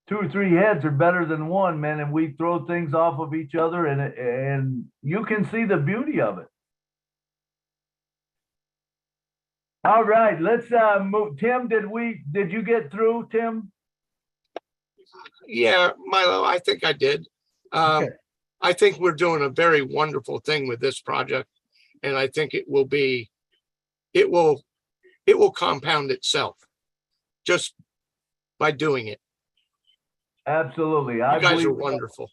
2 or 3 heads are better than one, man, and we throw things off of each other, and you can see the beauty of it. All right, let's move. Tim, did you get through, Tim? Yeah, Milo, I think I did. Okay. I think we're doing a very wonderful thing with this project, and I think it will compound itself just by doing it. Absolutely. You guys are wonderful.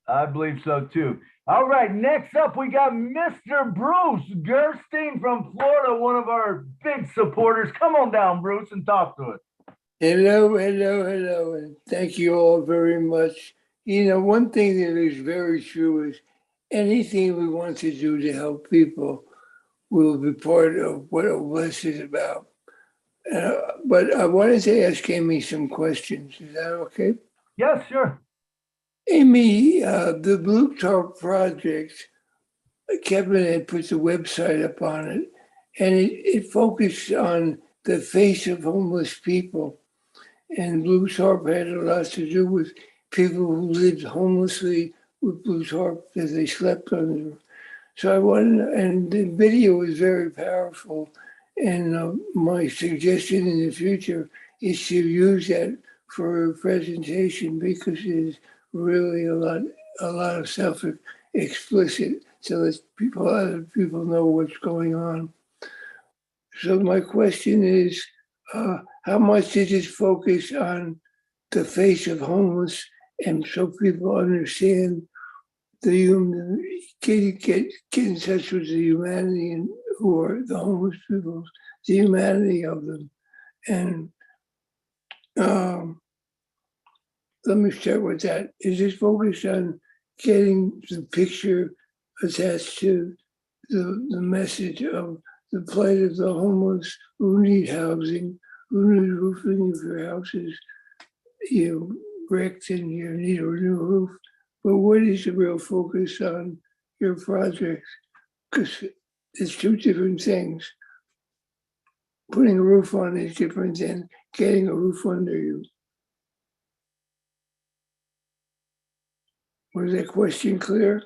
I believe so too. All right, next up we got Mr. Bruce Gerstein from Florida, one of our big supporters. Come on down, Bruce, and talk to us. Hello, and thank you all very much. You know, one thing that is very true is anything we want to do to help people will be part of what all this is about. But I wanted to ask Amy some questions. Is that okay? Yes, sure. Amy, the Blue Tarp Project, Kevin had put the website up on it, and it focused on the face of homeless people. And Blue Tarp had a lot to do with people who lived homelessly with Blue Tarp that they slept under. So I wanted, and the video is very powerful. And my suggestion in the future is to use that for a presentation because it is really a lot of self-explicit, so that other people know what's going on. So my question is, how much did it focus on the face of homeless, and so people understand get in touch with the humanity and who are the homeless people, the humanity of them. And let me start with that. Is it focused on getting the picture attached to the message of the plight of the homeless who need housing, who need roofing if your house is wrecked and you need a new roof? But what is the real focus on your project? Because it's 2 different things. Putting a roof on is different than getting a roof under you. Was that question clear?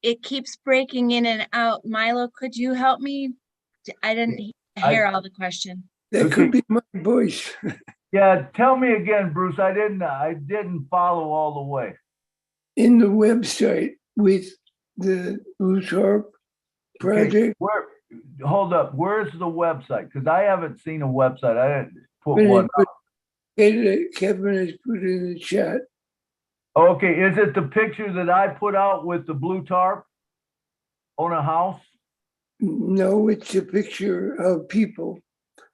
It keeps breaking in and out. Milo, could you help me? I didn't hear all the question. That could be my voice. Yeah, tell me again, Bruce. I didn't follow all the way. In the website with the Blue Tarp project. Okay, hold up. Where's the website? Because I haven't seen a website. I didn't put one up. Kevin has put it in the chat. Okay, is it the picture that I put out with the blue tarp on a house? No, it's a picture of people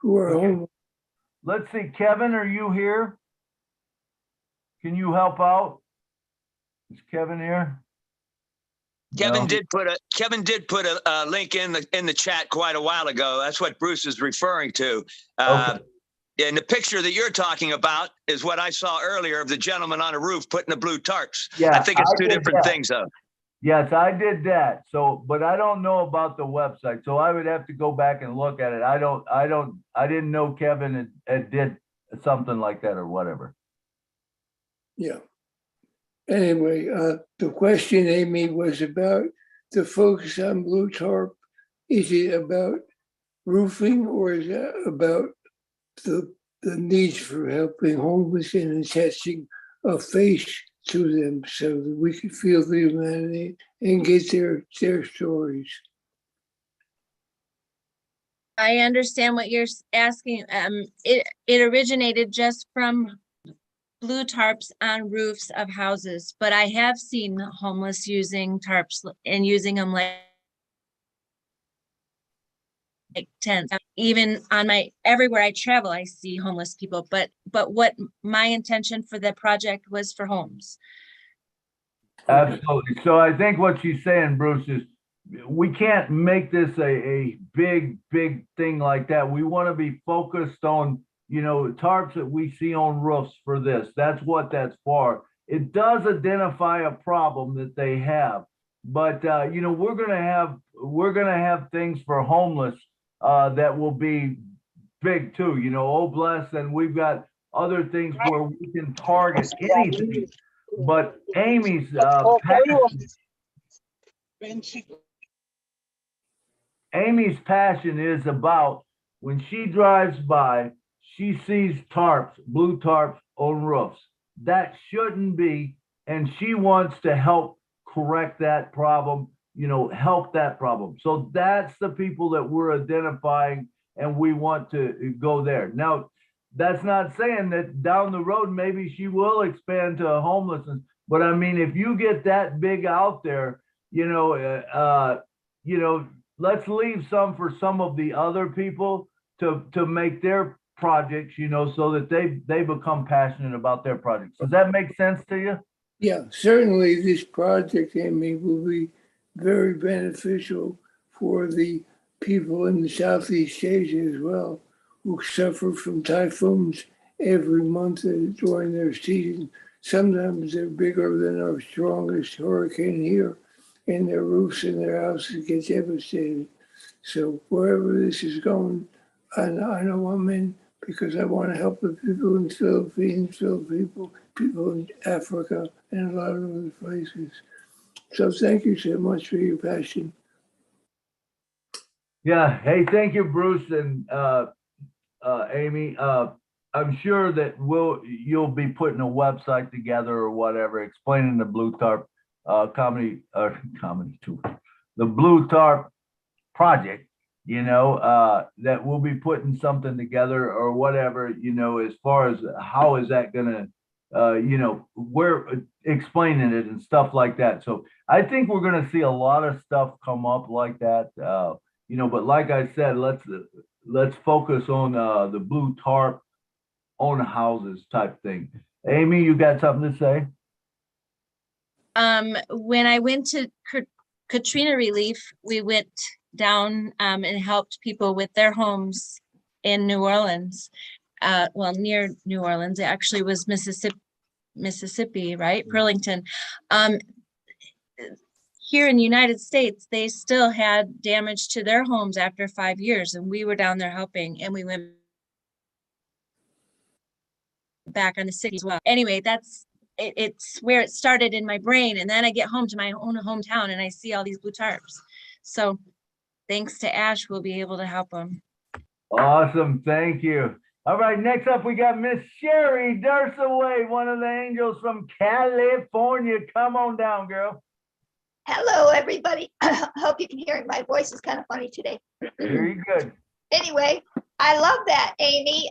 who are homeless. Let's see, Kevin, are you here? Can you help out? Is Kevin here? Kevin did put a link in the chat quite a while ago. That's what Bruce is referring to. Okay. And the picture that you're talking about is what I saw earlier of the gentleman on a roof putting the blue tarps. Yeah, I think it's two did different that. things, though. Yes, I did that. So, but I don't know about the website. So I would have to go back and look at it. I didn't know Kevin had did something like that or whatever. Yeah. Anyway, the question, Amy, was about the focus on Blue Tarp. Is it about roofing or is it about the needs for helping homeless and attaching a face to them so that we could feel the humanity and get their stories? I understand what you're asking. It originated just from blue tarps on roofs of houses, but I have seen homeless using tarps and using them like tents. Even on everywhere I travel, I see homeless people, but what my intention for the project was for homes. Absolutely. So I think what she's saying, Bruce, is we can't make this a big thing like that. We want to be focused on, tarps that we see on roofs for this. That's what that's for. It does identify a problem that they have, but we're gonna have things for homeless that will be big too. Oh bless, and we've got other things where we can target anything. But Amy's passion is about when she drives by, she sees tarps, blue tarps on roofs. That shouldn't be, and she wants to help correct that problem, help that problem. So that's the people that we're identifying, and we want to go there. Now, that's not saying that down the road, maybe she will expand to homelessness. But I mean, if you get that big out there, let's leave some for some of the other people to make their projects, so that they become passionate about their projects. Does that make sense to you? Yeah, certainly this project, Amy, will be very beneficial for the people in the Southeast Asia as well, who suffer from typhoons every month during their season. Sometimes they're bigger than our strongest hurricane here, and their roofs and their houses get devastated. So wherever this is going, I know I'm in, because I want to help the people in the Philippines, people in Africa, and a lot of other places. So thank you so much for your passion. Yeah. Hey, thank you, Bruce and Amy. I'm sure that you'll be putting a website together or whatever, explaining the Blue Tarp comedy tour, the Blue Tarp project. That we'll be putting something together or whatever. As far as how is that gonna, we're explaining it and stuff like that. So I think we're gonna see a lot of stuff come up like that. But like I said, let's focus on the blue tarp on houses type thing. Amy, you got something to say? When I went to Katrina relief, we went down and helped people with their homes in New Orleans. Near New Orleans. It actually was Mississippi, right? Burlington. Here in the United States, they still had damage to their homes after 5 years, and we were down there helping, and we went back on the city as well. Anyway, it's where it started in my brain, and then I get home to my own hometown and I see all these blue tarps. So thanks to Ash, we'll be able to help them. Awesome, thank you. All right, next up we got Miss Sherry Dursaway, one of the angels from California. Come on down, girl. Hello, everybody. Hope you can hear me. My voice is kind of funny today. Very good. Anyway, I love that, Amy,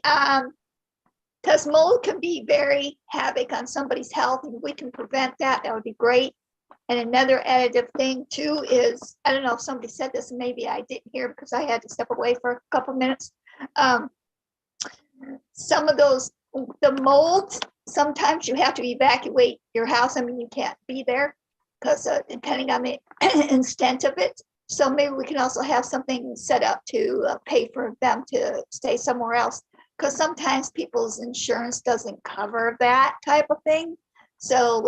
because mold can be very havoc on somebody's health, and if we can prevent that, that would be great. And another additive thing too is, I don't know if somebody said this, and maybe I didn't hear because I had to step away for a couple minutes. Some of the molds, sometimes you have to evacuate your house. I mean, you can't be there because depending on the extent of it. So maybe we can also have something set up to pay for them to stay somewhere else, because sometimes people's insurance doesn't cover that type of thing. So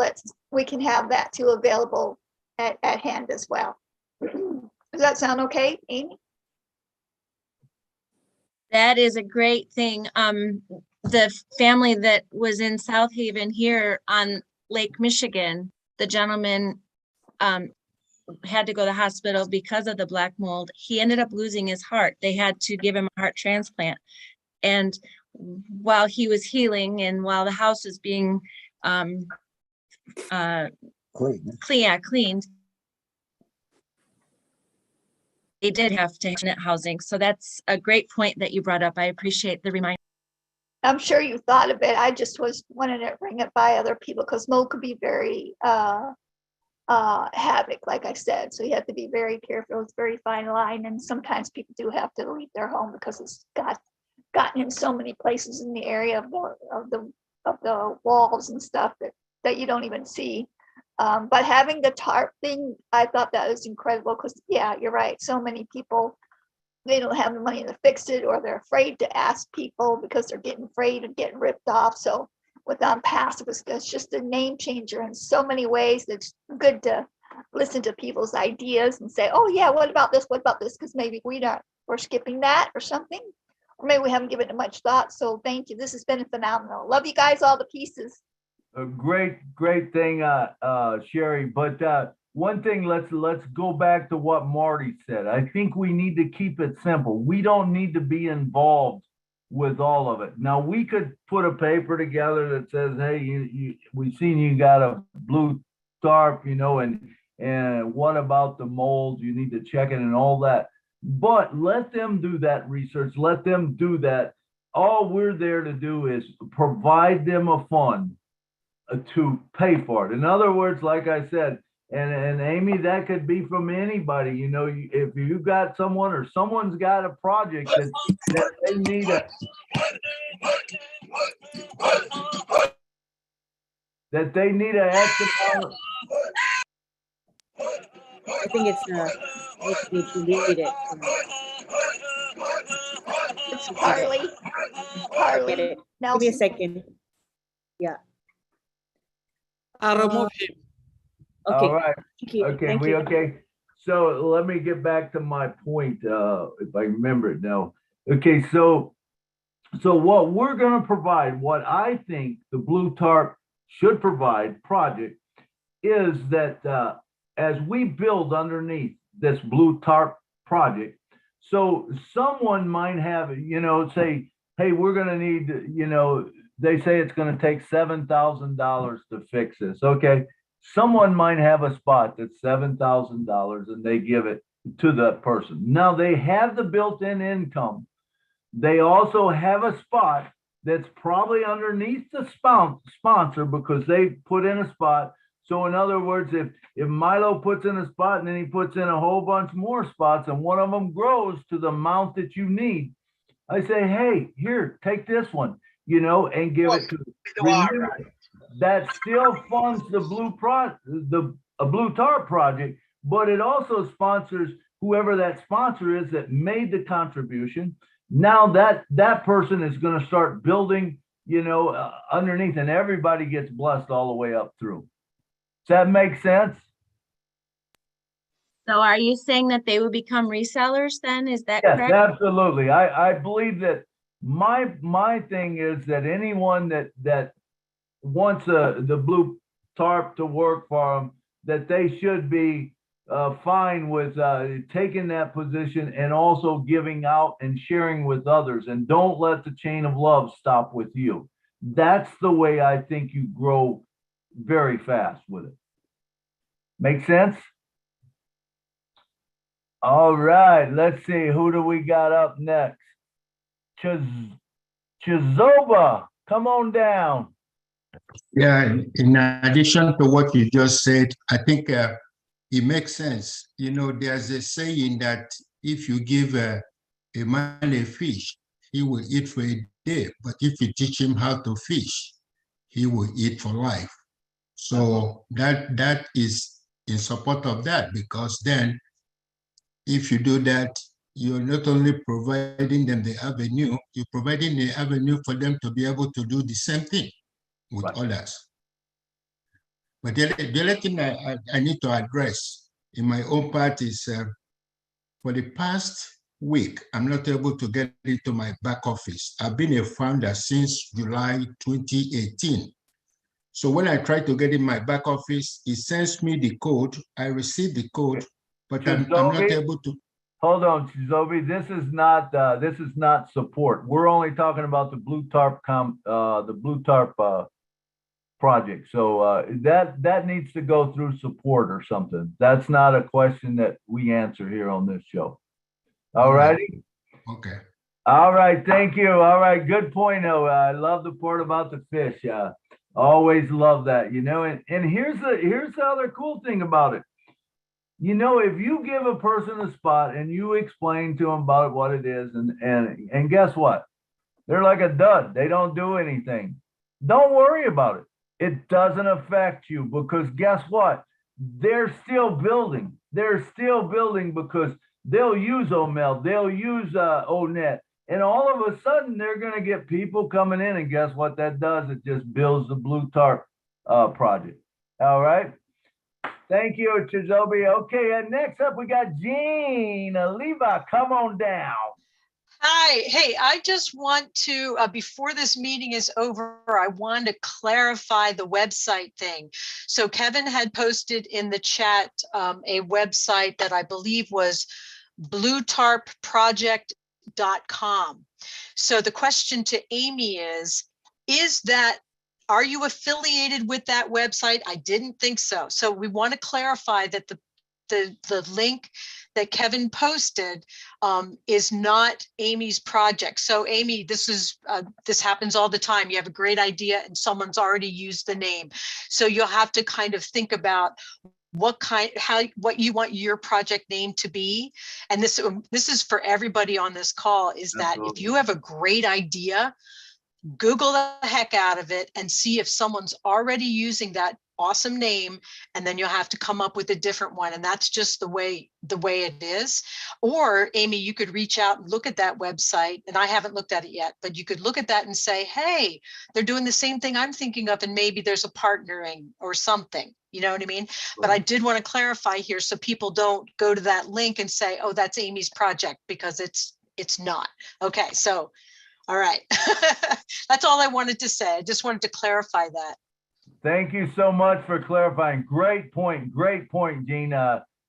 we can have that too available at hand as well. Does that sound okay, Amy? That is a great thing. The family that was in South Haven here on Lake Michigan, the gentleman had to go to the hospital because of the black mold. He ended up losing his heart. They had to give him a heart transplant. And while he was healing and while the house was being cleaned, did have to tenant housing. So that's a great point that you brought up. I appreciate the reminder. I'm sure you thought of it. I just was wanting to bring it by other people because mold could be very havoc, like I said. So you have to be very careful. It's a very fine line, and sometimes people do have to leave their home because it's gotten in so many places in the area of the walls and stuff that you don't even see. But having the tarp thing, I thought that was incredible because yeah, you're right. So many people, they don't have the money to fix it, or they're afraid to ask people because they're getting afraid of getting ripped off. So with passive, it's just a name changer in so many ways. It's good to listen to people's ideas and say, oh yeah, what about this? What about this? Because maybe we're skipping that or something, or maybe we haven't given it much thought. So thank you. This has been phenomenal. Love you guys all to pieces. A great thing, Sherry. But one thing, let's go back to what Marty said. I think we need to keep it simple. We don't need to be involved with all of it. Now, we could put a paper together that says, hey, we've seen you got a blue tarp, and what about the mold? You need to check it and all that. But let them do that research. Let them do that. All we're there to do is provide them a fund to pay for it. In other words, like I said, and Amy, that could be from anybody. If you got someone or someone's got a project that they need a X amount. I think it's need to read it. It's Harley. Get it. Give me a Nelson. second. Yeah. I'll remove him. Okay. All right. Thank you. Okay. Thank you. Okay. So let me get back to my point, if I remember it now. Okay. So what we're going to provide, what I think the Blue Tarp should provide project is that as we build underneath this Blue Tarp project, so someone might have, say, hey, we're going to need, they say it's going to take $7,000 to fix this. Okay. Someone might have a spot that's $7,000 and they give it to that person. Now they have the built-in income. They also have a spot that's probably underneath the sponsor because they put in a spot. So in other words, if Milo puts in a spot and then he puts in a whole bunch more spots and one of them grows to the amount that you need, I say, hey, here, take this one, and give it to remember, that still funds the Blue Tarp project, but it also sponsors whoever that sponsor is that made the contribution. Now that person is going to start building, underneath, and everybody gets blessed all the way up through. Does that make sense? So are you saying that they will become resellers then? Is that Yes, correct? absolutely. I believe that my thing is that anyone that wants the Blue Tarp to work for them, that they should be fine with taking that position and also giving out and sharing with others. And don't let the chain of love stop with you. That's the way I think you grow very fast with it. Make sense? All right, let's see. Who do we got up next? Chizoba, come on down. Yeah, in addition to what you just said, I think it makes sense. There's a saying that if you give a man a fish, he will eat for a day. But if you teach him how to fish, he will eat for life. So that is in support of that, because then if you do that, you're not only providing them the avenue, you're providing the avenue for them to be able to do the same thing with others. But the other thing I need to address in my own part is for the past week, I'm not able to get into my back office. I've been a founder since July 2018. So when I try to get in my back office, it sends me the code. I receive the code, but I'm not able to. Hold on, Zobi. This is not support. We're only talking about the Blue Tarp project. So that needs to go through support or something. That's not a question that we answer here on this show. All righty. Okay. All right, thank you. All right, good point. Oh, I love the part about the fish. Always love that, you know. And here's the other cool thing about it. You know, if you give a person a spot and you explain to them about what it is, and guess what? They're like a dud. They don't do anything. Don't worry about it. It doesn't affect you because guess what? They're still building. They're still building because they'll use OMEL, they'll use ONET, and all of a sudden they're going to get people coming in, and guess what that does? It just builds the Blue Tarp project. All right. Thank you, Chizobi. Okay, and next up we got Jean Levi. Come on down. Hi, hey, I just want to, before this meeting is over, I want to clarify the website thing. So Kevin had posted in the chat a website that I believe was bluetarpproject.com. So the question to Amy is that, are you affiliated with that website? I didn't think so. So we want to clarify that the link that Kevin posted is not Amy's project. So Amy, this happens all the time. You have a great idea and someone's already used the name. So you'll have to kind of think about what you want your project name to be. And this is for everybody on this call, is that if you have a great idea, Google the heck out of it and see if someone's already using that awesome name, and then you'll have to come up with a different one. And that's just the way it is. Or Amy, you could reach out and look at that website, and I haven't looked at it yet, but you could look at that and say, hey, they're doing the same thing I'm thinking of, and maybe there's a partnering or something. You know what I mean? But I did want to clarify here so people don't go to that link and say, oh, that's Amy's project, because it's not. Okay, so all right. That's all I wanted to say. I just wanted to clarify that. Thank you so much for clarifying. Great point, Gene.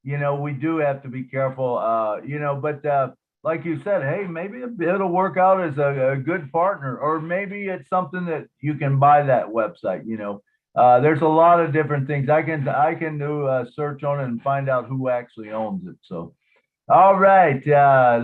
You know, we do have to be careful, you know, but like you said, hey, maybe it'll work out as a good partner, or maybe it's something that you can buy that website, you know. There's a lot of different things. I can do a search on it and find out who actually owns it. So, all right,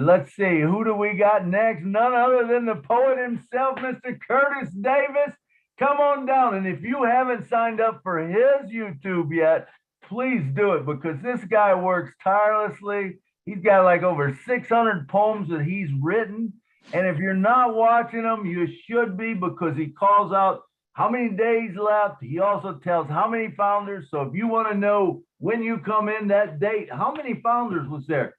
let's see. Who do we got next? None other than the poet himself, Mr. Curtis Davis. Come on down. And if you haven't signed up for his YouTube yet, please do it, because this guy works tirelessly. He's got like over 600 poems that he's written. And if you're not watching them, you should be, because he calls out how many days left. He also tells how many founders. So if you want to know when you come in that date, how many founders was there,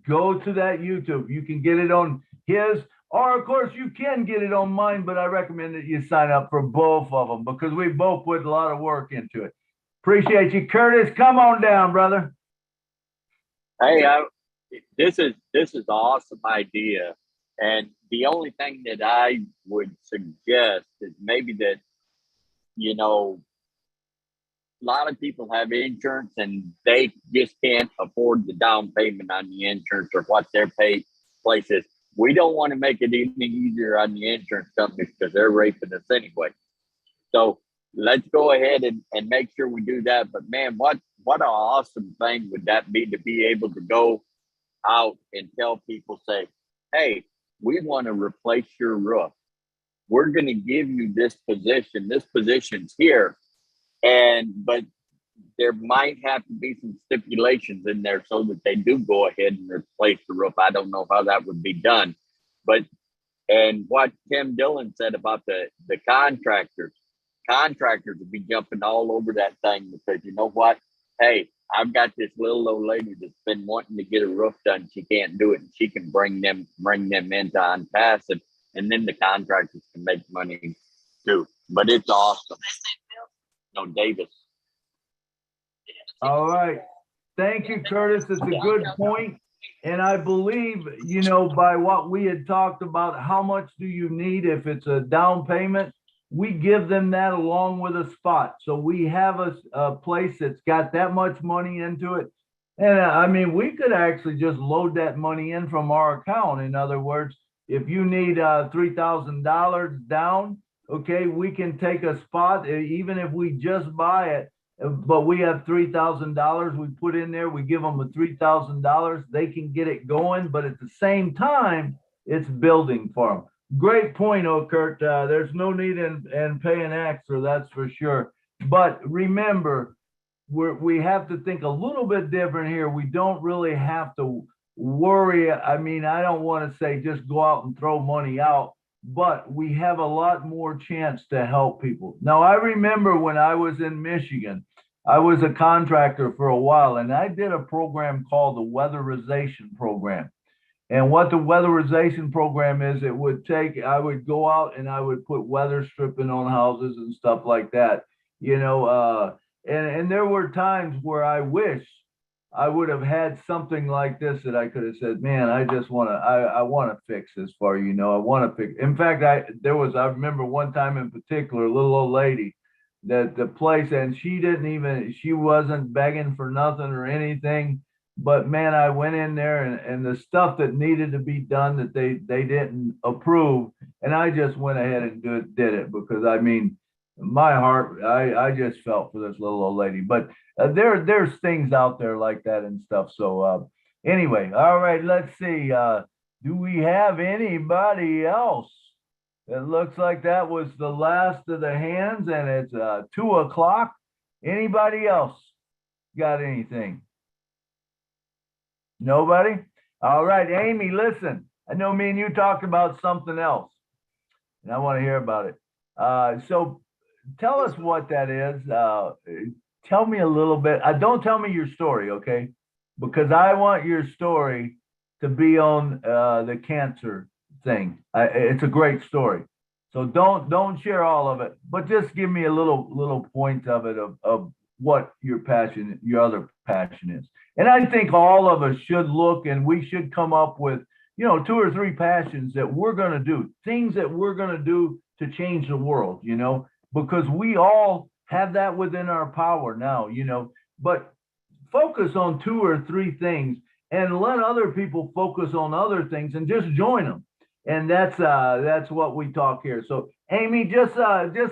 go to that YouTube. You can get it on his, or of course you can get it on mine, but I recommend that you sign up for both of them, because we both put a lot of work into it. Appreciate you, Curtis. Come on down, brother. Hey, this is an awesome idea. And the only thing that I would suggest is maybe that, you know, a lot of people have insurance and they just can't afford the down payment on the insurance or what their place is. We don't want to make it any easier on the insurance companies, because they're raping us anyway. So let's go ahead and make sure we do that. But man, what an awesome thing would that be, to be able to go out and tell people, say, hey, we want to replace your roof. We're going to give you this position. This position's here. But there might have to be some stipulations in there so that they do go ahead and replace the roof. I don't know how that would be done. And what Tim Dillon said about the contractors would be jumping all over that thing, because you know what? Hey, I've got this little old lady that's been wanting to get a roof done. She can't do it, and she can bring them into Unpassive, and then the contractors can make money too. But it's awesome. No, Davis. All right. Thank you, Curtis. It's a good point. And I believe, you know, by what we had talked about, how much do you need if it's a down payment? We give them that along with a spot. So we have a place that's got that much money into it. And I mean, we could actually just load that money in from our account. In other words, if you need $3,000 down, okay, we can take a spot, even if we just buy it, but we have $3,000 we put in there. We give them a $3,000. They can get it going, but at the same time, it's building for them. Great point, Kurt. There's no need in paying extra, that's for sure. But remember, we have to think a little bit different here. We don't really have to worry. I mean, I don't want to say just go out and throw money out, but we have a lot more chance to help people. Now, I remember when I was in Michigan, I was a contractor for a while, and I did a program called the weatherization program. And what the weatherization program is, it would take, I would go out and I would put weather stripping on houses and stuff like that, you know, and there were times where I wish I would have had something like this that I could have said, man, I just want to, I want to fix this for you, you know, I want to fix. In fact, I remember one time in particular, a little old lady that the place, and she wasn't begging for nothing or anything, but man, I went in there and the stuff that needed to be done that they didn't approve, and I just went ahead and did it because I mean, my heart, I just felt for this little old lady. But there's things out there like that and stuff. So anyway, all right, let's see. Do we have anybody else? It looks like that was the last of the hands, and it's 2 o'clock. Anybody else got anything? Nobody? All right, Amy, listen. I know me and you talked about something else, and I want to hear about it. So tell us what that is. Tell me a little bit. Don't tell me your story, okay? Because I want your story to be on the cancer thing. It's a great story. So don't share all of it, but just give me a little point of it of what your passion, your other passion is. And I think all of us should look, and we should come up with, you know, 2 or 3 passions that we're going to do, things that we're going to do to change the world, you know, because we all have that within our power now, you know, but focus on 2 or 3 things and let other people focus on other things and just join them. And that's what we talk here. So Amy, just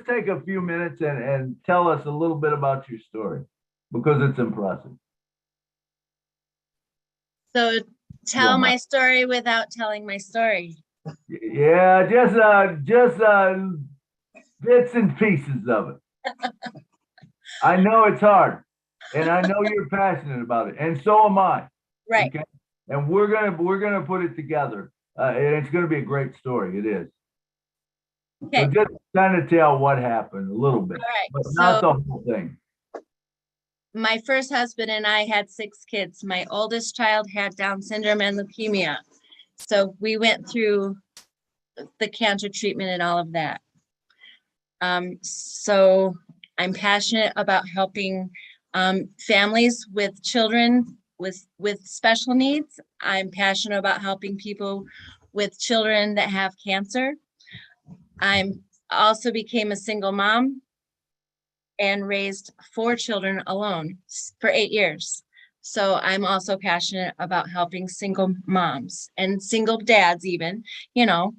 take a few minutes and tell us a little bit about your story because it's impressive. So tell my story without telling my story. Yeah, just bits and pieces of it. I know it's hard, and I know you're passionate about it, and so am I. Right. Okay? And we're gonna put it together, and it's gonna be a great story. It is. Okay. So just kind of tell what happened a little bit, but not the whole thing. My first husband and I had 6 kids. My oldest child had Down syndrome and leukemia. So we went through the cancer treatment and all of that. So I'm passionate about helping families with children with special needs. I'm passionate about helping people with children that have cancer. I'm also became a single mom and raised 4 children alone for 8 years. So I'm also passionate about helping single moms and single dads even, you know,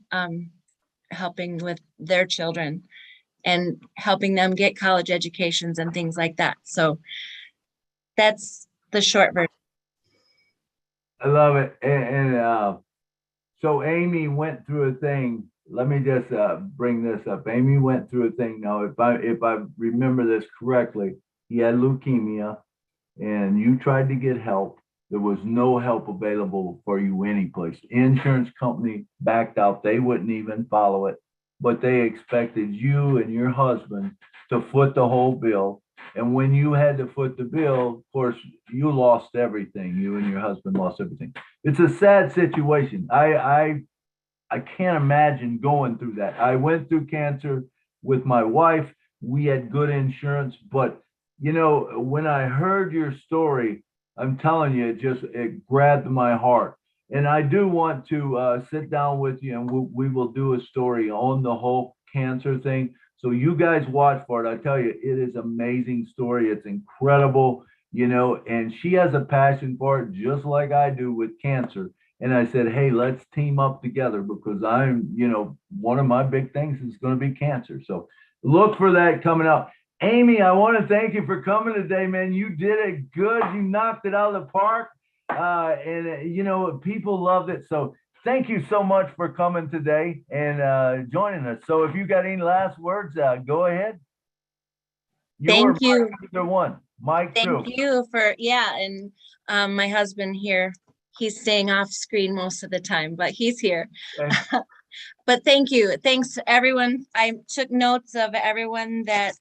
helping with their children and helping them get college educations and things like that. So that's the short version. I love it. And so Amy went through a thing. Let me just bring this up. Amy went through a thing. Now, if I remember this correctly, he had leukemia, and you tried to get help. There was no help available for you anyplace. Insurance company backed out. They wouldn't even follow it, but they expected you and your husband to foot the whole bill. And when you had to foot the bill, of course, you lost everything. You and your husband lost everything. It's a sad situation. I can't imagine going through that. I went through cancer with my wife. We had good insurance, but you know, when I heard your story, I'm telling you, it grabbed my heart. And I do want to sit down with you, and we will do a story on the whole cancer thing. So you guys watch for it. I tell you, it is an amazing story. It's incredible, you know, and she has a passion for it just like I do with cancer. And I said, hey, let's team up together because I'm, you know, one of my big things is going to be cancer. So look for that coming out. Amy, I want to thank you for coming today, man. You did it good. You knocked it out of the park. You know, people loved it. So thank you so much for coming today and joining us. So if you got any last words, go ahead. Thank you. Either one. Mike too. Thank you for, yeah, and my husband here, he's staying off screen most of the time, but he's here. Okay. But thank you. Thanks everyone. I took notes of everyone that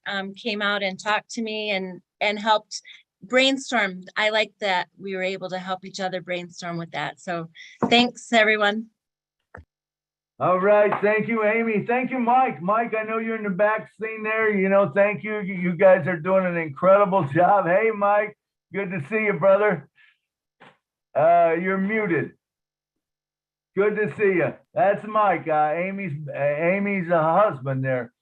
came out and talked to me and helped brainstorm. I like that we were able to help each other brainstorm with that. So thanks everyone. All right. Thank you, Amy. Thank you, Mike. Mike, I know you're in the back scene there. You know, thank you. You guys are doing an incredible job. Hey, Mike, good to see you, brother. You're muted. Good to see you. That's Mike, Amy's husband there.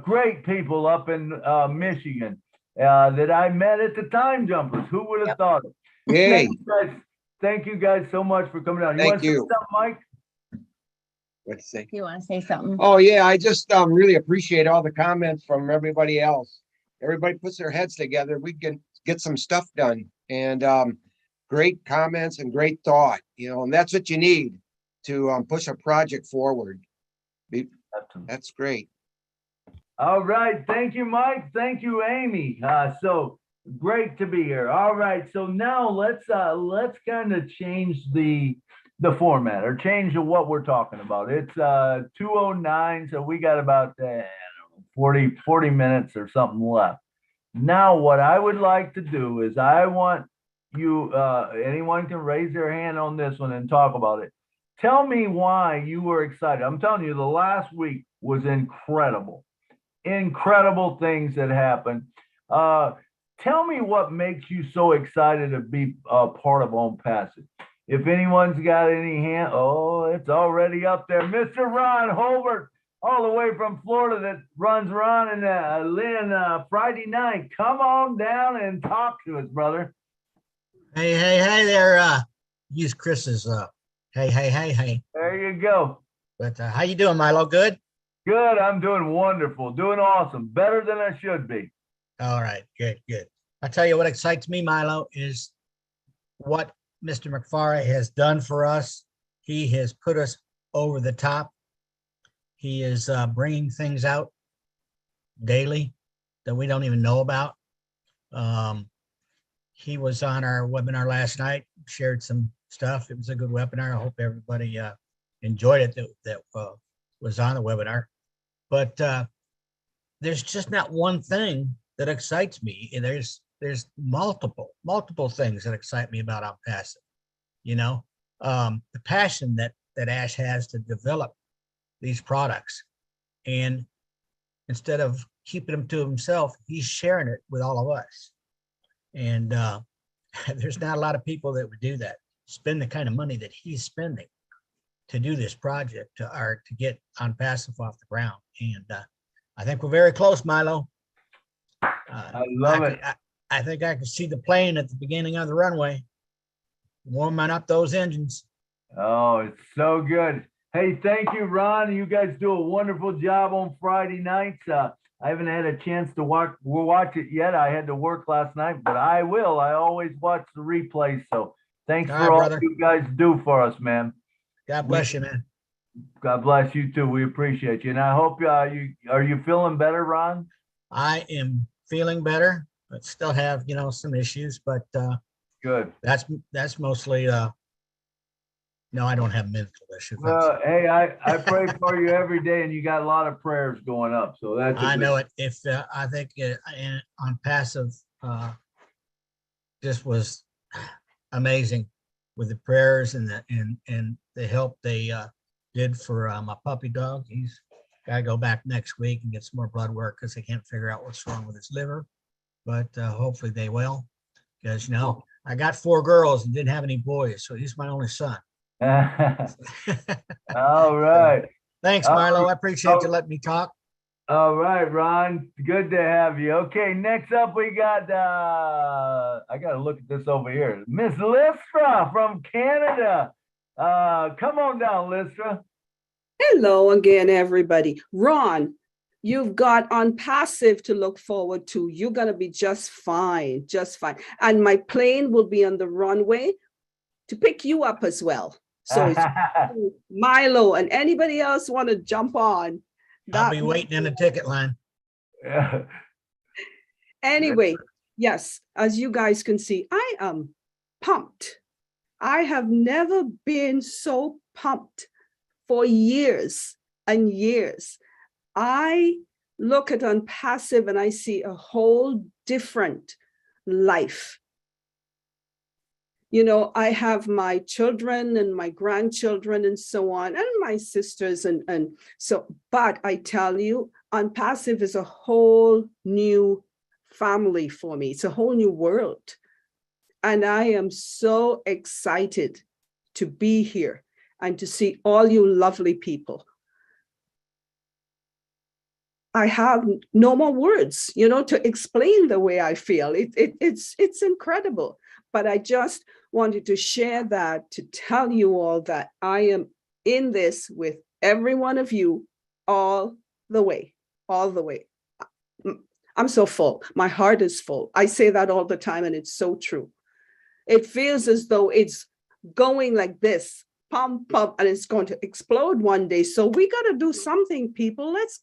Great people up in Michigan that I met at the Time Jumpers. Who would have thought it? Yay. Thank you guys so much for coming out. You Thank want to say you. something, Mike? What to say? You want to say something? Oh yeah, I just really appreciate all the comments from everybody else. Everybody puts their heads together. We can get some stuff done, and great comments and great thought. You know, and that's what you need to push a project forward. That's great. All right. Thank you, Mike. Thank you, Amy. So great to be here. All right. So now let's kind of change the format or change what we're talking about. It's 2:09, so we got about 40 minutes or something left. Now, what I would like to do is I want you, anyone can raise their hand on this one and talk about it. Tell me why you were excited. I'm telling you, the last week was incredible. Incredible things that happened. Tell me what makes you so excited to be a part of On Passive. If anyone's got any hand, oh, it's already up there. Mr. Ron Holbert, all the way from Florida, that runs Ron and Lynn Friday night. Come on down and talk to us, brother. Hey there. Use Chris's hey. There you go. But how you doing, Milo? Good? Good. I'm doing wonderful. Doing awesome. Better than I should be. All right. Good. I tell you what excites me, Milo, is what Mr. McFarlane has done for us. He has put us over the top. He is bringing things out daily that we don't even know about. He was on our webinar last night, shared some stuff. It was a good webinar. I hope everybody enjoyed it that was on the webinar. But there's just not one thing that excites me. There's multiple things that excite me about On Passive. You know, the passion that Ash has to develop these products, and instead of keeping them to himself, he's sharing it with all of us. And there's not a lot of people that would do that, spend the kind of money that he's spending to do this project to get On Passive off the ground. And I think we're very close, Milo. I love it. I think I can see the plane at the beginning of the runway, warming up those engines. Oh, it's so good. Hey, thank you, Ron. You guys do a wonderful job on Friday nights. I haven't had a chance to watch it yet. I had to work last night, but I will. I always watch the replays. So thanks for all you guys do for us, man. God bless you, man. God bless you too. We appreciate you. And I hope are you feeling better, Ron? I am feeling better, but still have, some issues, but good. That's mostly no, I don't have mental issues. Hey, I pray for you every day, and you got a lot of prayers going up. So that's I know it. If I think On Passive just was amazing with the prayers and the help they did for my puppy dog. He's got to go back next week and get some more blood work because they can't figure out what's wrong with his liver. But hopefully they will, because I got 4 girls and didn't have any boys, so he's my only son. All right. Thanks, Milo. I appreciate you letting me talk. All right, Ron. Good to have you. Okay, next up we got I gotta look at this over here. Miss Lystra from Canada. Come on down, Lystra. Hello again, everybody. Ron, You've got on passive to look forward to. You're going to be just fine, just fine. And my plane will be on the runway to pick you up as well. So it's Milo and anybody else want to jump on. I'll be waiting in the ticket line. Anyway, yes, as you guys can see, I am pumped. I have never been so pumped for years and years. I look at Unpassive and I see a whole different life. You know, I have my children and my grandchildren and so on, and my sisters and so, but I tell you, Unpassive is a whole new family for me. It's a whole new world. And I am so excited to be here and to see all you lovely people. I have no more words, you know, to explain the way I feel. It's incredible. But I just wanted to share that, to tell you all that I am in this with every one of you all the way, all the way. I'm so full. My heart is full. I say that all the time, and it's so true. It feels as though it's going like this, pump, pump, and it's going to explode one day. So we got to do something, people. Let's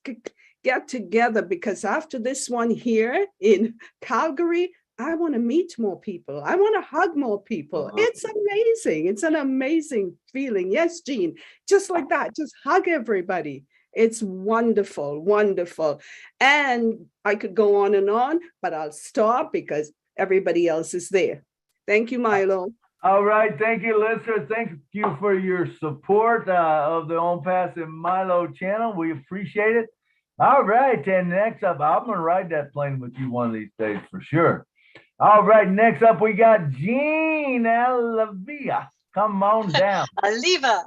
get together, because after this one here in Calgary, I want to meet more people. I want to hug more people. It's amazing. It's an amazing feeling. Yes, Jean, just like that, just hug everybody. It's wonderful, wonderful. And I could go on, but I'll stop because everybody else is there. Thank you, Milo. All right. Thank you, listener. Thank you for your support of the On Passive Milo channel. We appreciate it. All right. And next up, I'm going to ride that plane with you one of these days for sure. All right. Next up, we got Jean Alavia. Come on down. Aliva.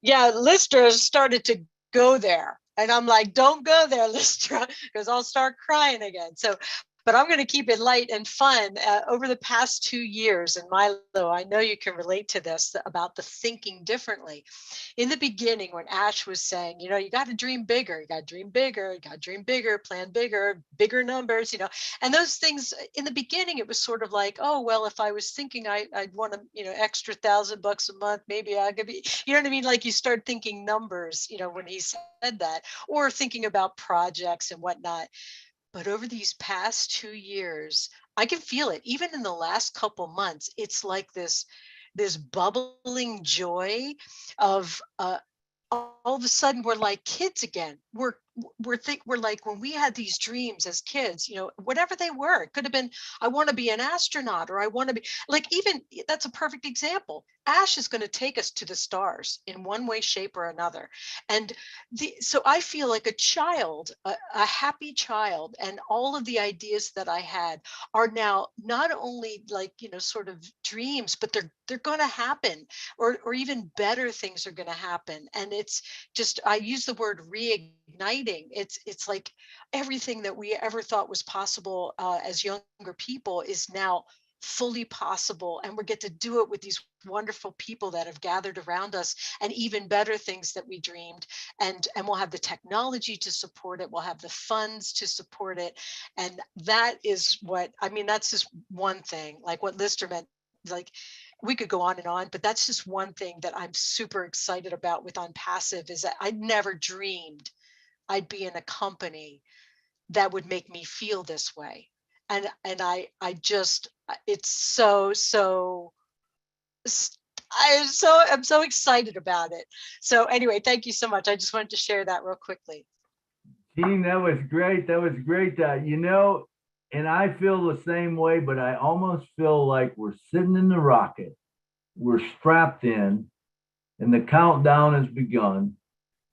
Yeah, Listra started to go there. And I'm like, don't go there, Listra, because I'll start crying again. So, but I'm going to keep it light and fun. Over the past 2 years, and Milo, I know you can relate to this about the thinking differently. In the beginning, when Ash was saying, you know, you got to dream bigger, you got to dream bigger, you got to dream bigger, plan bigger, bigger numbers, you know, and those things in the beginning, it was sort of like, oh, well, if I was thinking I'd want to, you know, extra $1,000 a month, maybe I could be, you know what I mean? Like you start thinking numbers, you know, when he said that, or thinking about projects and whatnot. But over these past 2 years, I can feel it. Even in the last couple months, it's like this bubbling joy of all of a sudden we're like kids again. We're like when we had these dreams as kids, you know, whatever they were. It could have been, I want to be an astronaut, or I want to be like, even that's a perfect example. Ash is going to take us to the stars in one way, shape, or another. And so I feel like a child, a happy child, and all of the ideas that I had are now not only like, you know, sort of dreams, but they're going to happen, or even better things are going to happen. And it's just, I use the word reigniting. It's like everything that we ever thought was possible as younger people is now fully possible, and we get to do it with these wonderful people that have gathered around us, and even better things that we dreamed, and we'll have the technology to support it, we'll have the funds to support it. And that is what I mean. That's just one thing, like what Lister meant. Like we could go on and on, but that's just one thing that I'm super excited about with Unpassive, is that I never dreamed I'd be in a company that would make me feel this way. And I just, it's I'm so excited about it. So anyway, thank you so much. I just wanted to share that real quickly. Jean, that was great. That was great. You know, and I feel the same way, but I almost feel like we're sitting in the rocket. We're strapped in, and the countdown has begun.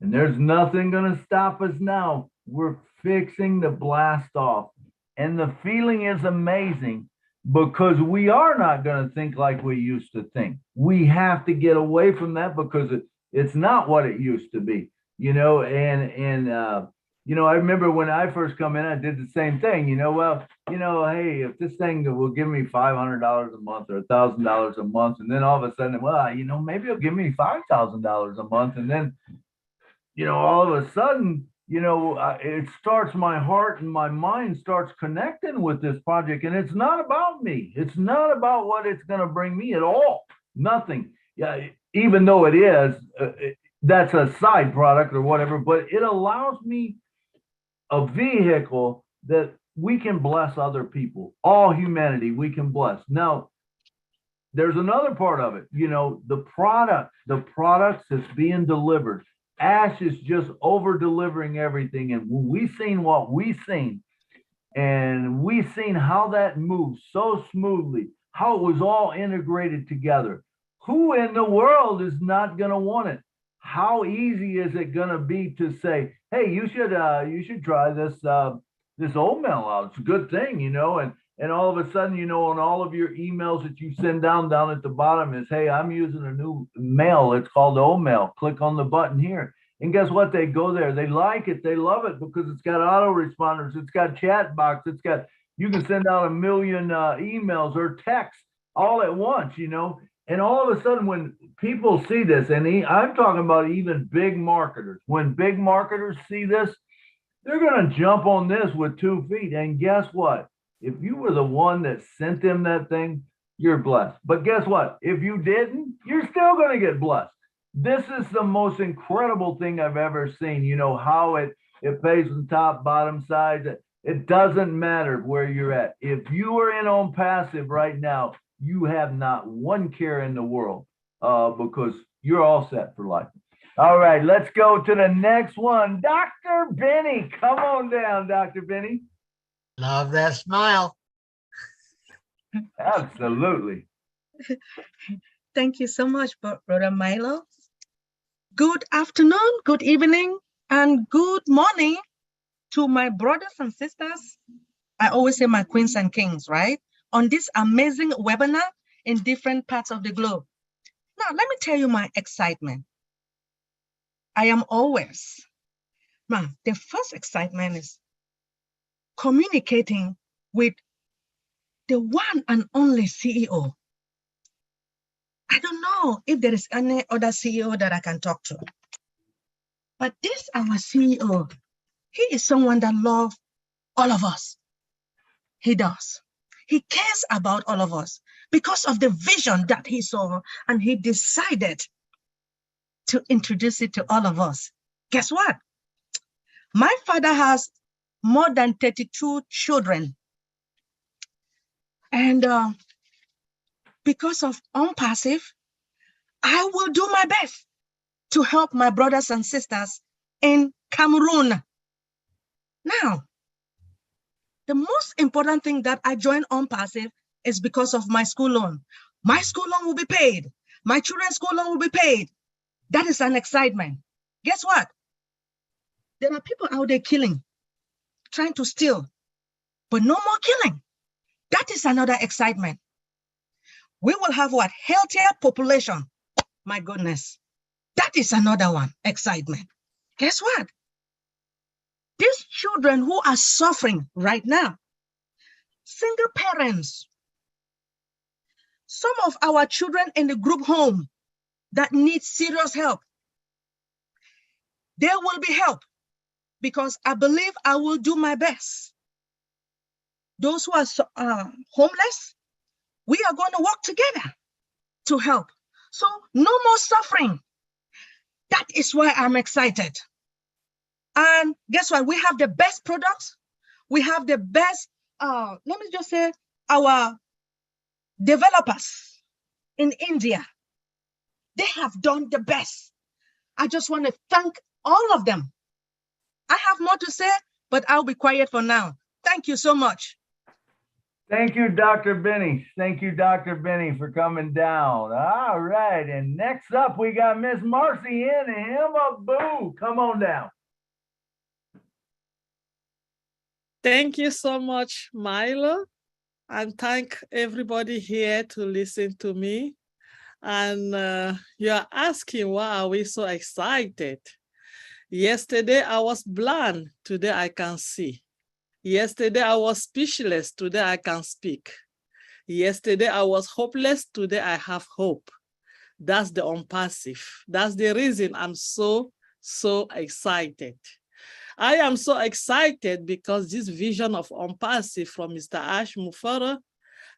And there's nothing going to stop us now. We're fixing the blast off. And the feeling is amazing, because we are not going to think like we used to think. We have to get away from that, because it's not what it used to be, you know. And you know, I remember when I first come in, I did the same thing, you know. Well, you know, hey, if this thing will give me $500 a month or $1,000 a month, and then all of a sudden, well, you know, maybe it'll give me $5,000 a month, and then, you know, all of a sudden, it starts, my heart and my mind starts connecting with this project. And it's not about me. It's not about what it's going to bring me at all. Nothing. Yeah, even though it is, that's a side product or whatever, but it allows me a vehicle that we can bless other people, all humanity we can bless. Now, there's another part of it, the products that's being delivered. Ash is just over delivering everything. And when we seen what we seen, and we seen how that moves so smoothly, how it was all integrated together. Who in the world is not going to want it? How easy is it going to be to say, hey, you should try this oatmeal out. It's a good thing, and all of a sudden, on all of your emails that you send down at the bottom is, hey, I'm using a new mail. It's called oatmeal. Click on the button here. And guess what? They go there. They like it. They love it because it's got autoresponders. It's got chat box. You can send out 1 million emails or texts all at once, And all of a sudden, when people see this, and I'm talking about even big marketers, when big marketers see this, they're going to jump on this with 2 feet. And guess what? If you were the one that sent them that thing, you're blessed. But guess what? If you didn't, you're still going to get blessed. This is the most incredible thing I've ever seen. How it pays from top, bottom, sides. It doesn't matter where you're at. If you are in on passive right now, you have not one care in the world because you're all set for life. All right, let's go to the next one. Dr. Benny, come on down, Dr. Benny. Love that smile. Absolutely. Thank you so much, Brother Milo. Good afternoon, good evening, and good morning to my brothers and sisters. I always say my queens and kings, right? On this amazing webinar in different parts of the globe. Now, let me tell you my excitement. I am always, the first excitement is communicating with the one and only CEO. I don't know if there is any other CEO that I can talk to. But this, our CEO, he is someone that loves all of us. He does. He cares about all of us because of the vision that he saw, and he decided to introduce it to all of us. Guess what? My father has more than 32 children. And because of OnPassive, I will do my best to help my brothers and sisters in Cameroon. Now, the most important thing that I joined OnPassive is because of my school loan. My school loan will be paid. My children's school loan will be paid. That is an excitement. Guess what? There are people out there killing, trying to steal, but no more killing. That is another excitement. We will have what? Healthier population. My goodness. That is another one, excitement. Guess what? These children who are suffering right now, single parents, some of our children in the group home that need serious help, there will be help because I believe I will do my best. Those who are homeless, we are going to work together to help. So no more suffering. That is why I'm excited. And guess what? We have the best products. We have the best, let me just say, our developers in India. They have done the best. I just want to thank all of them. I have more to say, but I'll be quiet for now. Thank you so much. Thank you, Dr. Benny. Thank you, Dr. Benny, for coming down. All right. And next up, we got Miss Marcy in Himaboo. Come on down. Thank you so much, Milo. And thank everybody here to listen to me. And you're asking, why are we so excited? Yesterday, I was blind. Today, I can see. Yesterday, I was speechless. Today, I can speak. Yesterday, I was hopeless. Today, I have hope. That's the OnPassive. That's the reason I'm so excited. I am so excited because this vision of Ompasi from Mr. Ash Mufara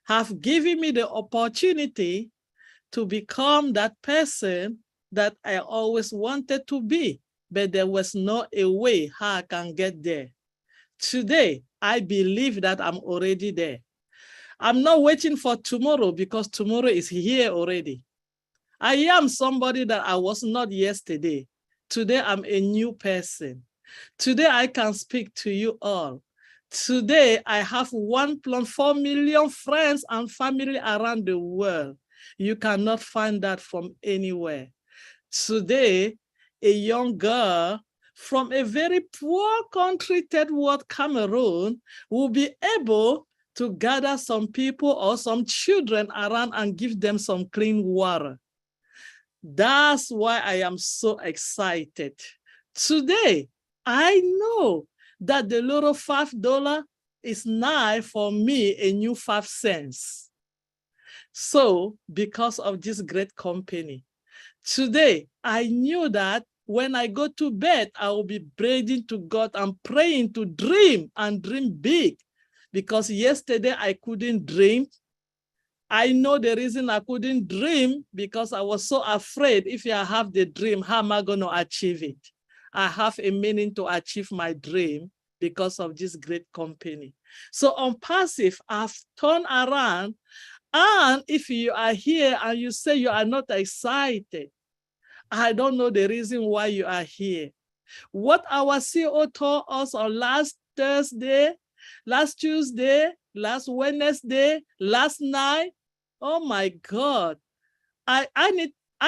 have given me the opportunity to become that person that I always wanted to be, but there was no a way how I can get there. Today, I believe that I'm already there. I'm not waiting for tomorrow because tomorrow is here already. I am somebody that I was not yesterday. Today, I'm a new person. Today, I can speak to you all. Today, I have 1.4 million friends and family around the world. You cannot find that from anywhere. Today, a young girl from a very poor country, third world Cameroon, will be able to gather some people or some children around and give them some clean water. That's why I am so excited. Today, I know that the little $5 is now for me a new 5 cents. So because of this great company, today I knew that when I go to bed, I will be praying to God and praying to dream and dream big. Because yesterday I couldn't dream. I know the reason I couldn't dream because I was so afraid if I have the dream, how am I going to achieve it? I have a meaning to achieve my dream because of this great company. So on passive, I've turned around, and if you are here and you say you are not excited, I don't know the reason why you are here. What our CEO told us on last Thursday, last Tuesday, last Wednesday, last night, oh my God, I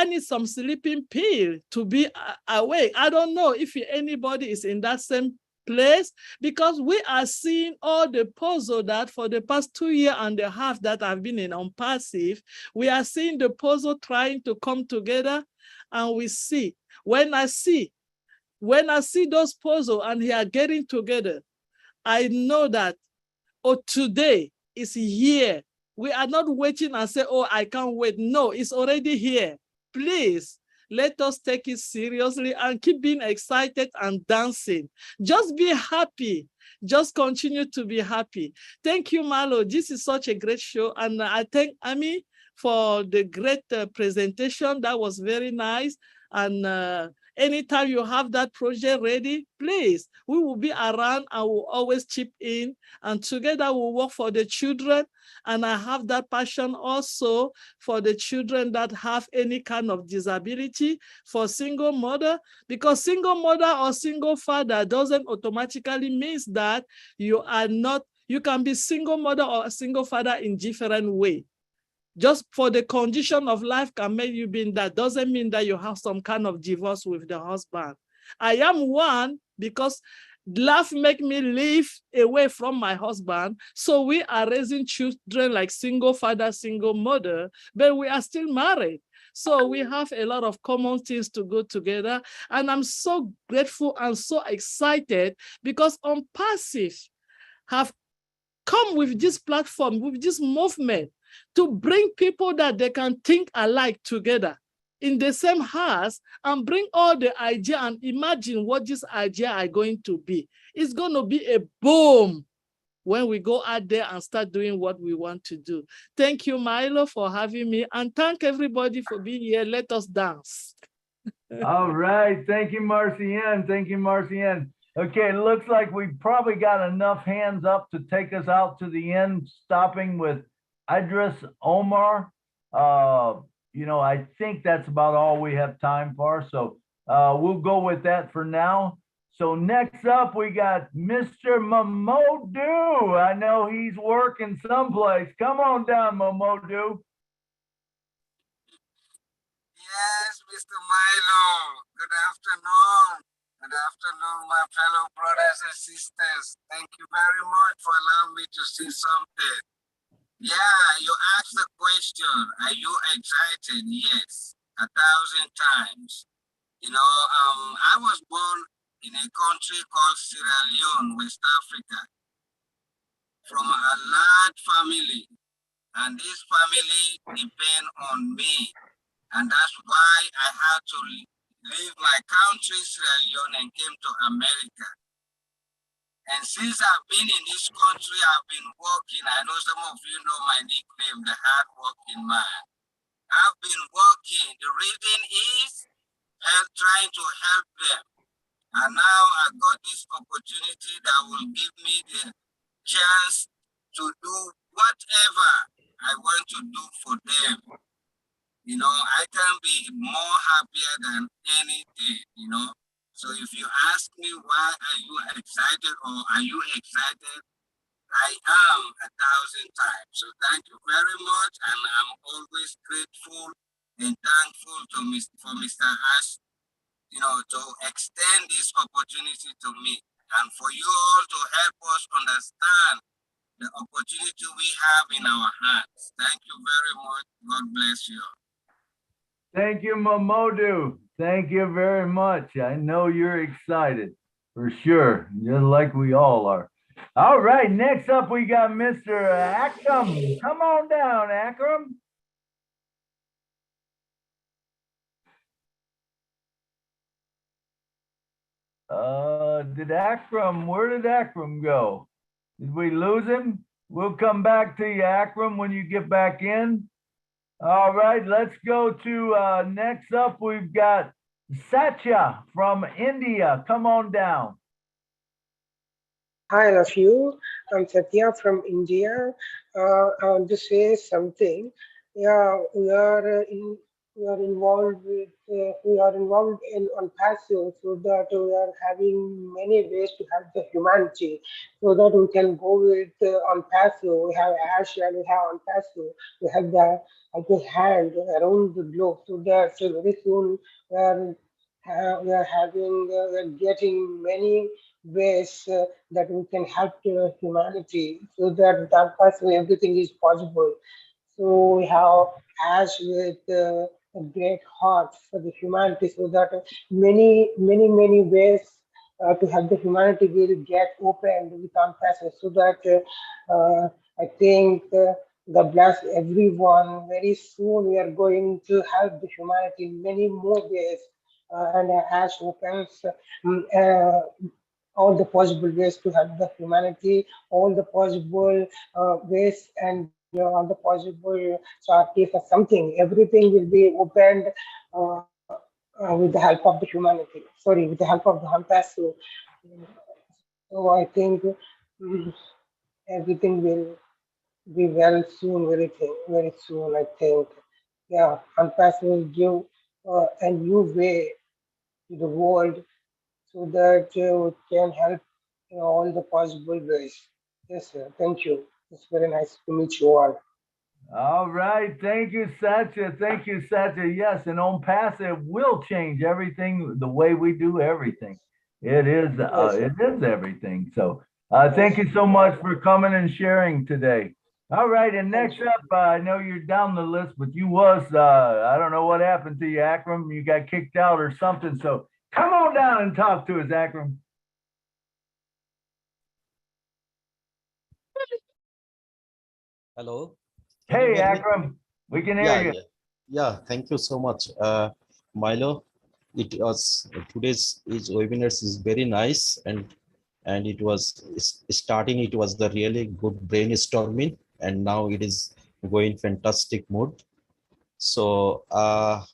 need some sleeping pill to be awake. I don't know if anybody is in that same place, because we are seeing all the puzzle that for the past 2.5 years that I've been in on passive, we are seeing the puzzle trying to come together, and we see, when I see those puzzles and they are getting together, I know that, oh, today is here. We are not waiting and say, oh, I can't wait. No, it's already here. Please, let us take it seriously and keep being excited and dancing. Just be happy. Just continue to be happy. Thank you, Milo. This is such a great show. And I thank Ami for the great presentation. That was very nice. And anytime you have that project ready, please, we will be around and will always chip in, and together we'll work for the children. And I have that passion also for the children that have any kind of disability, for single mother, because single mother or single father doesn't automatically mean that you are not, you can be single mother or a single father in different way. Just for the condition of life can make you be in that, doesn't mean that you have some kind of divorce with the husband. I am one because life make me live away from my husband. So we are raising children like single father, single mother, but we are still married. So we have a lot of common things to go together. And I'm so grateful and so excited because On Passive have come with this platform, with this movement, to bring people that they can think alike together in the same house and bring all the idea and imagine what this idea are going to be. It's going to be a boom when we go out there and start doing what we want to do. Thank you, Milo, for having me, and thank everybody for being here. Let us dance. All right. Thank you, Marcienne. Thank you, Marcienne. Okay, it looks like we probably got enough hands up to take us out to the end, stopping with Idris Omar. I think that's about all we have time for. So we'll go with that for now. So next up, we got Mr. Momodu. I know he's working someplace. Come on down, Momodu. Yes, Mr. Milo. Good afternoon. Good afternoon, my fellow brothers and sisters. Thank you very much for allowing me to say something. Yeah, you asked the question, are you excited? Yes, 1,000 times. I was born in a country called Sierra Leone, West Africa, from a large family. And this family depend on me. And that's why I had to leave my country, Sierra Leone, and came to America. And since I've been in this country, I've been working. I know some of you know my nickname, the hardworking man. I've been working. The reason is trying to help them. And now I got this opportunity that will give me the chance to do whatever I want to do for them. You know, I can be more happier than anything, you know. So if you ask me why are you excited or are you excited, I am 1,000 times. So thank you very much. And I'm always grateful and thankful to for Mr. Ash, you know, to extend this opportunity to me and for you all to help us understand the opportunity we have in our hands. Thank you very much. God bless you. Thank you, Mamodu. Thank you very much. I know you're excited for sure, just like we all are. All right, next up we got Mr. Akram. Come on down, Akram. Where did Akram go? Did we lose him? We'll come back to you, Akram, when you get back in. All right, let's go to next up. We've got Satya from India. Come on down. Hi, all of you. I'm Satya from India. I want to say something. Yeah, we are involved with we are involved in on passive, so that we are having many ways to help the humanity. So that we can go with on passive. We have Ash and we have on passive. We have the hand around the globe. So that very soon we are having we are getting many ways that we can help humanity, so that without passive everything is possible. So we have Ash with a great heart for the humanity, so that many ways to help the humanity will get opened with passes, so that I think God bless everyone. Very soon we are going to help the humanity in many more ways, and Ash opens all the possible ways to help the humanity, all the possible ways and all the possible charity for something. Everything will be opened with the help of the humanity. Sorry, with the help of the Hampasu. So I think everything will be well soon, very soon, I think. Yeah, Hampasu will give a new way to the world, so that we can help in all the possible ways. Yes, sir. Thank you. It's very nice to meet you all. All right. Thank you, Satya. Thank you, Satya. Yes, and on passive will change everything, the way we do everything. It is everything. So thank you so much for coming and sharing today. All right, and next up, I know you're down the list, but you was, I don't know what happened to you, Akram. You got kicked out or something. So come on down and talk to us, Akram. Hello. Hey, Akram, we can hear you. Yeah, thank you so much. Milo, today's webinars is very nice, and it was starting, it was the really good brainstorming, and now it is going fantastic mood. So I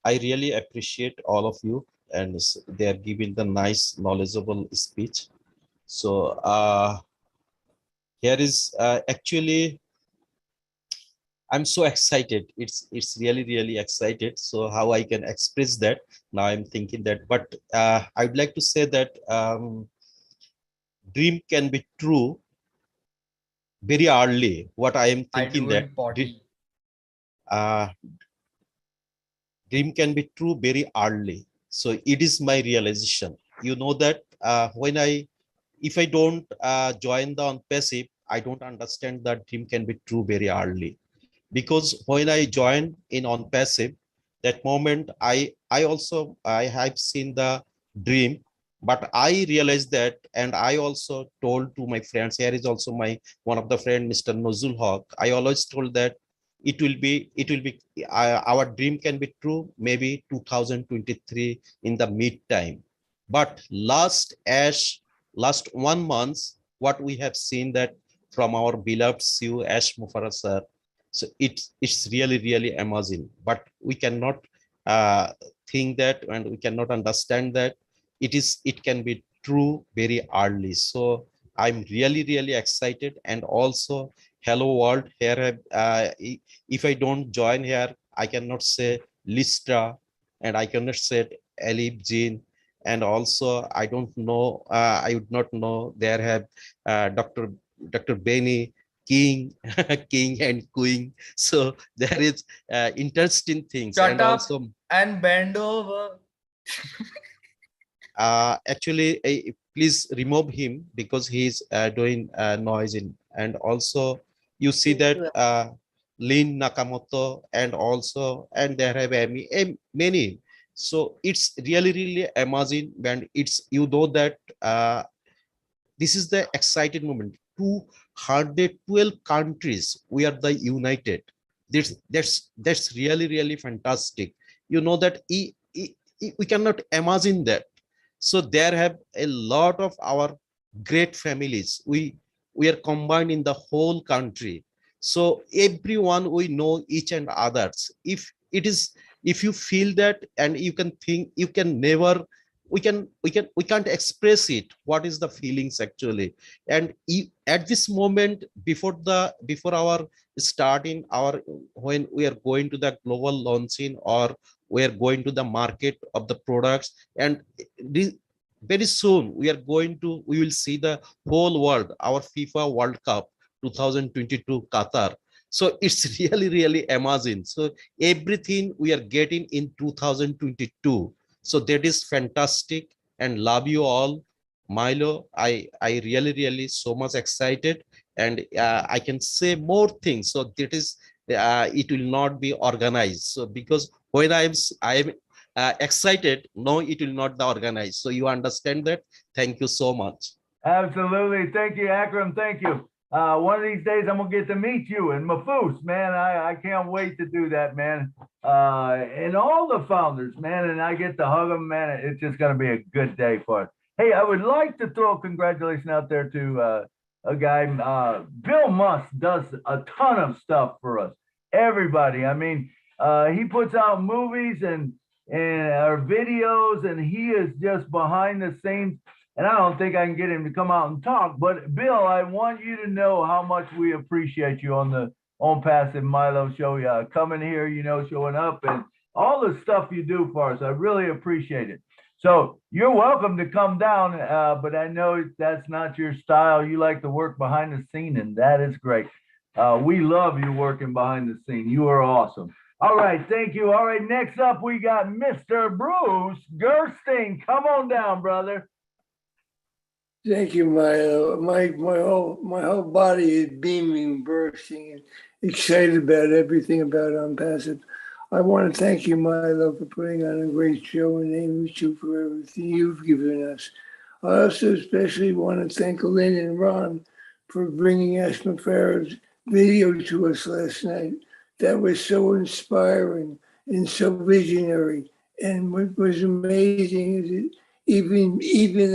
really appreciate all of you, and they are giving the nice knowledgeable speech. So here is actually I'm so excited. It's really excited. So how I can express that now, I'm thinking that, but I'd like to say that dream can be true very early. What I am thinking that dream can be true very early. So it is my realization. You know that if I don't join the on passive, I don't understand that dream can be true very early. Because when I joined in on passive, that moment I have seen the dream, but I realized that, and I also told to my friends, here is also my one of the friend, Mr. Nozul Haq. I always told that it will be our dream can be true maybe 2023 in the mid time. But last Ash last 1 month, what we have seen that from our beloved CEO Ash Mufara sir. So it's really amazing, but we cannot think that, and we cannot understand that it can be true very early. So I'm really excited. And also, hello world, here if I don't join here, I cannot say Listra, and I cannot say Elif Jean, and also I don't know, I would not know there have Dr. Benny King, King and Queen. So there is interesting things. Shut And up also and bend over. actually please remove him because he's doing noise in. And also you see that Lin Nakamoto, and also, and there have many. So it's really amazing. And it's, you know that this is the excited moment. 212 countries, we are the united. That's really fantastic. You know that we cannot imagine that. So there have a lot of our great families. We are combined in the whole country. So everyone, we know each and others. If it is, if you feel that, and you can think, you can never, we can't express it, what is the feelings actually. And at this moment, before our starting our, when we are going to the global launching, or we are going to the market of the products, and very soon we will see the whole world, our FIFA World Cup 2022 Qatar. So it's really amazing. So everything we are getting in 2022. So that is fantastic, and love you all. Milo, I really so much excited, and I can say more things. So that is, it will not be organized. So because when I'm excited, no, it will not be organized. So you understand that. Thank you so much. Absolutely. Thank you, Akram. Thank you. One of these days, I'm gonna get to meet you and Mafus, man. I can't wait to do that, man. And all the founders, man, and I get to hug them, man. It's just gonna be a good day for us. Hey, I would like to throw a congratulations out there to a guy, Bill Musk does a ton of stuff for us. Everybody. I mean, he puts out movies and our videos, and he is just behind the scenes. And I don't think I can get him to come out and talk, but Bill, I want you to know how much we appreciate you on the On Passive Milo show. Coming here, you know, showing up, and all the stuff you do for us. I really appreciate it. So you're welcome to come down, but I know that's not your style. You like to work behind the scene, and that is great. We love you working behind the scene. You are awesome. All right, thank you. All right, next up we got Mr. Bruce Gerstein. Come on down, brother. Thank you, Milo. My whole body is beaming, bursting, and excited about everything about OnPassive. I want to thank you, Milo, for putting on a great show, and Amy too for everything you've given us. I also especially want to thank Lynn and Ron for bringing Ashma Farah's video to us last night. That was so inspiring and so visionary. And what was amazing is that even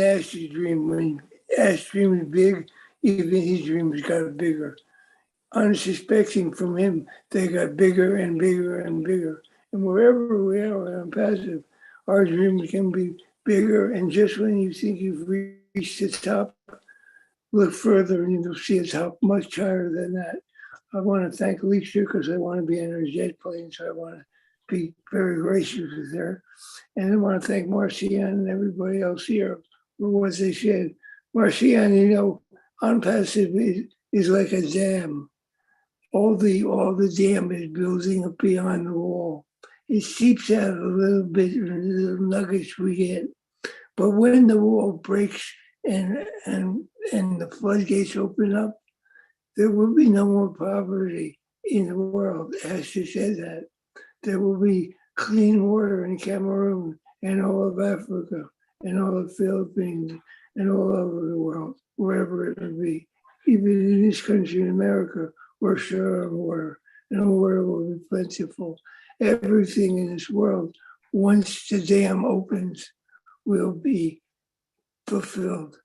Ash's dream, when Ash dreamed big, even his dreams got bigger. Unsuspecting from him, they got bigger and bigger and bigger. And wherever we are OnPassive, our dreams can be bigger. And just when you think you've reached the top, look further and you'll see a top much higher than that. I want to thank Alicia because I want to be in her jet plane, so I want to be very gracious with her. And I want to thank Marcian and everybody else here for what they said. Marcian, you know, OnPassive is like a dam. All the dam is building up beyond the wall. It seeps out a little bit, little nuggets we get. But when the wall breaks and the floodgates open up, there will be no more poverty in the world. Asher said that. There will be clean water in Cameroon and all of Africa and all of the Philippines and all over the world, wherever it may be. Even in this country in America, we're sure of water, and the water will be plentiful. Everything in this world, once the dam opens, will be fulfilled.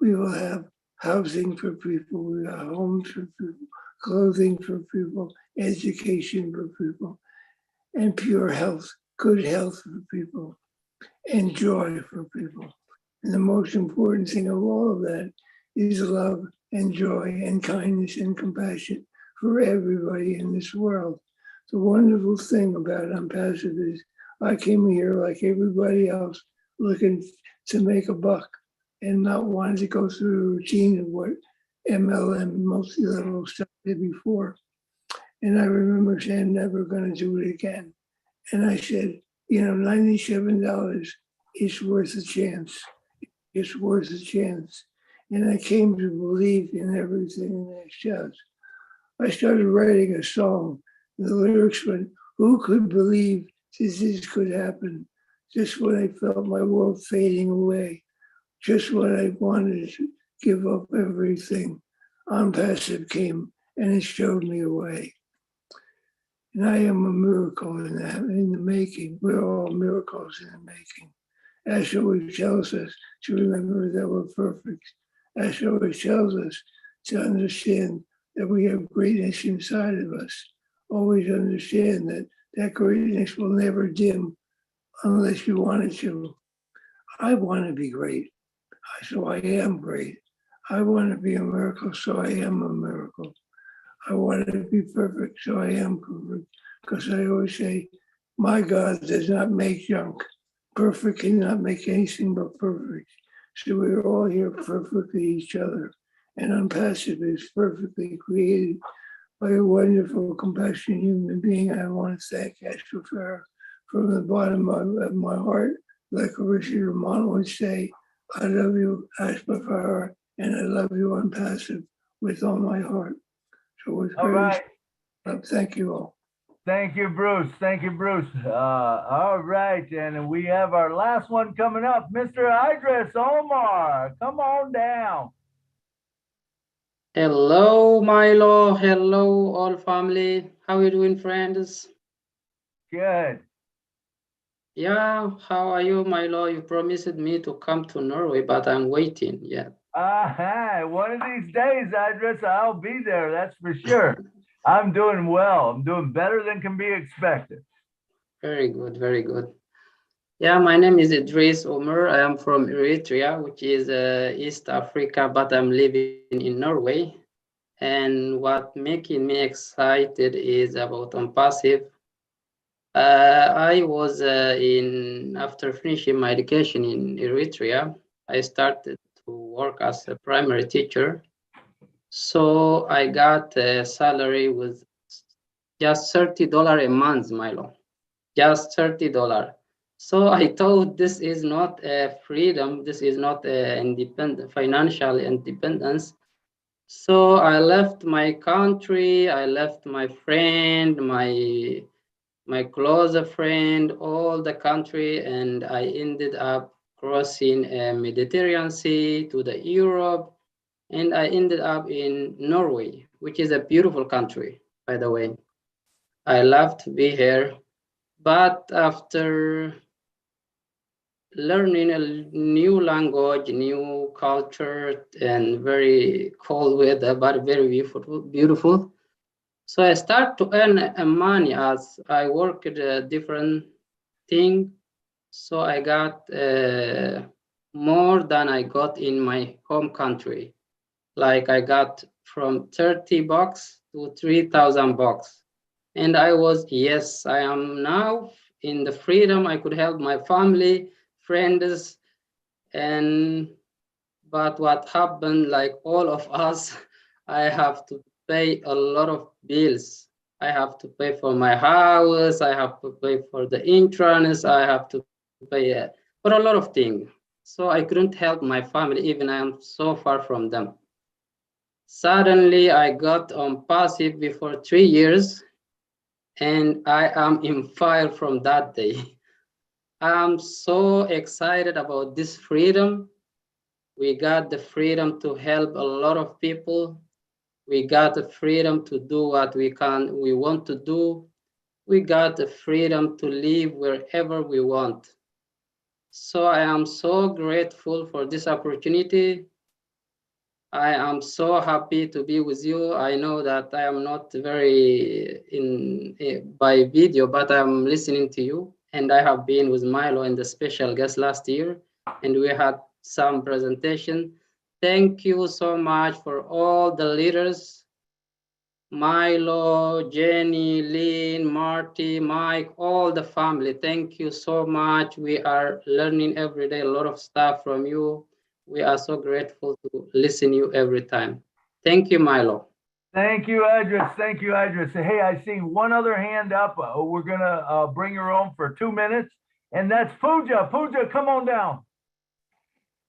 We will have housing for people, we will have homes for people, clothing for people, education for people, and pure health, good health for people, and joy for people. And the most important thing of all of that is love and joy and kindness and compassion for everybody in this world. The wonderful thing about Unpassive is I came here like everybody else looking to make a buck and not wanting to go through the routine of what MLM, multi-level stuff did before. And I remember saying, never going to do it again. And I said, you know, $97 is worth a chance. It's worth a chance. And I came to believe in everything that it says. I started writing a song. The lyrics went, who could believe this could happen? Just when I felt my world fading away. Just when I wanted to give up everything. Unpassive came and it showed me a way. And I am a miracle in the making. We're all miracles in the making. Ash always tells us to remember that we're perfect. Ash always tells us to understand that we have greatness inside of us. Always understand that that greatness will never dim unless you want it to. I want to be great, so I am great. I want to be a miracle, so I am a miracle. I want to be perfect, so I am perfect. Because I always say, my God does not make junk. Perfect cannot make anything but perfect. So we're all here perfectly each other. And Unpassive is perfectly created by a wonderful, compassionate human being. I want to thank Esther Farrar from the bottom of my heart. Like Richard Romano would say, I love you, Esther Farrar, and I love you, Unpassive, with all my heart. So it's All very, right. thank you all. Thank you, Bruce. Thank you, Bruce. All right. And we have our last one coming up, Mr. Idris Omar. Come on down. Hello, Milo. Hello, all family. How you doing, friends? Good. Yeah, how are you, Milo? You promised me to come to Norway, but I'm waiting. Yeah. One of these days, Idris, I'll be there. That's for sure. I'm doing well. I'm doing better than can be expected. Very good, very good. Yeah, my name is Idris Omar. I am from Eritrea, which is East Africa, but I'm living in Norway. And what making me excited is about Unpassive. I was after finishing my education in Eritrea, I started to work as a primary teacher. So I got a salary with just $30 a month, Milo, just $30. So I thought this is not a freedom, this is not a financial independence. So I left my country, I left my friend, my closer friend, all the country, and I ended up crossing a Mediterranean Sea to the Europe, and I ended up in Norway, which is a beautiful country, by the way. I love to be here, but after learning a new language, new culture, and very cold weather, but very beautiful. So I start to earn money as I work at a different thing. So I got more than I got in my home country. Like I got from $30 to $3,000. And I was, yes, I am now in the freedom. I could help my family, friends, but what happened, like all of us, I have to pay a lot of bills. I have to pay for my house, I have to pay for the insurance, I have to pay for a lot of things. So I couldn't help my family, even I am so far from them. Suddenly I got on passive before 3 years, and I am in fire from that day. I'm so excited about this freedom. We got the freedom to help a lot of people. We got the freedom to do what we want to do. We got the freedom to live wherever we want. So I am so grateful for this opportunity. I am so happy to be with you. I know that I am not very by video, but I'm listening to you. And I have been with Milo and the special guest last year, and we had some presentation. Thank you so much for all the leaders, Milo, Jenny, Lynn, Marty, Mike, all the family. Thank you so much. We are learning every day a lot of stuff from you. We are so grateful to listen to you every time. Thank you, Milo. Thank you, Idris. Thank you, Idris. Hey, I see one other hand up. We're gonna bring her on for 2 minutes, and that's Pooja. Pooja, come on down.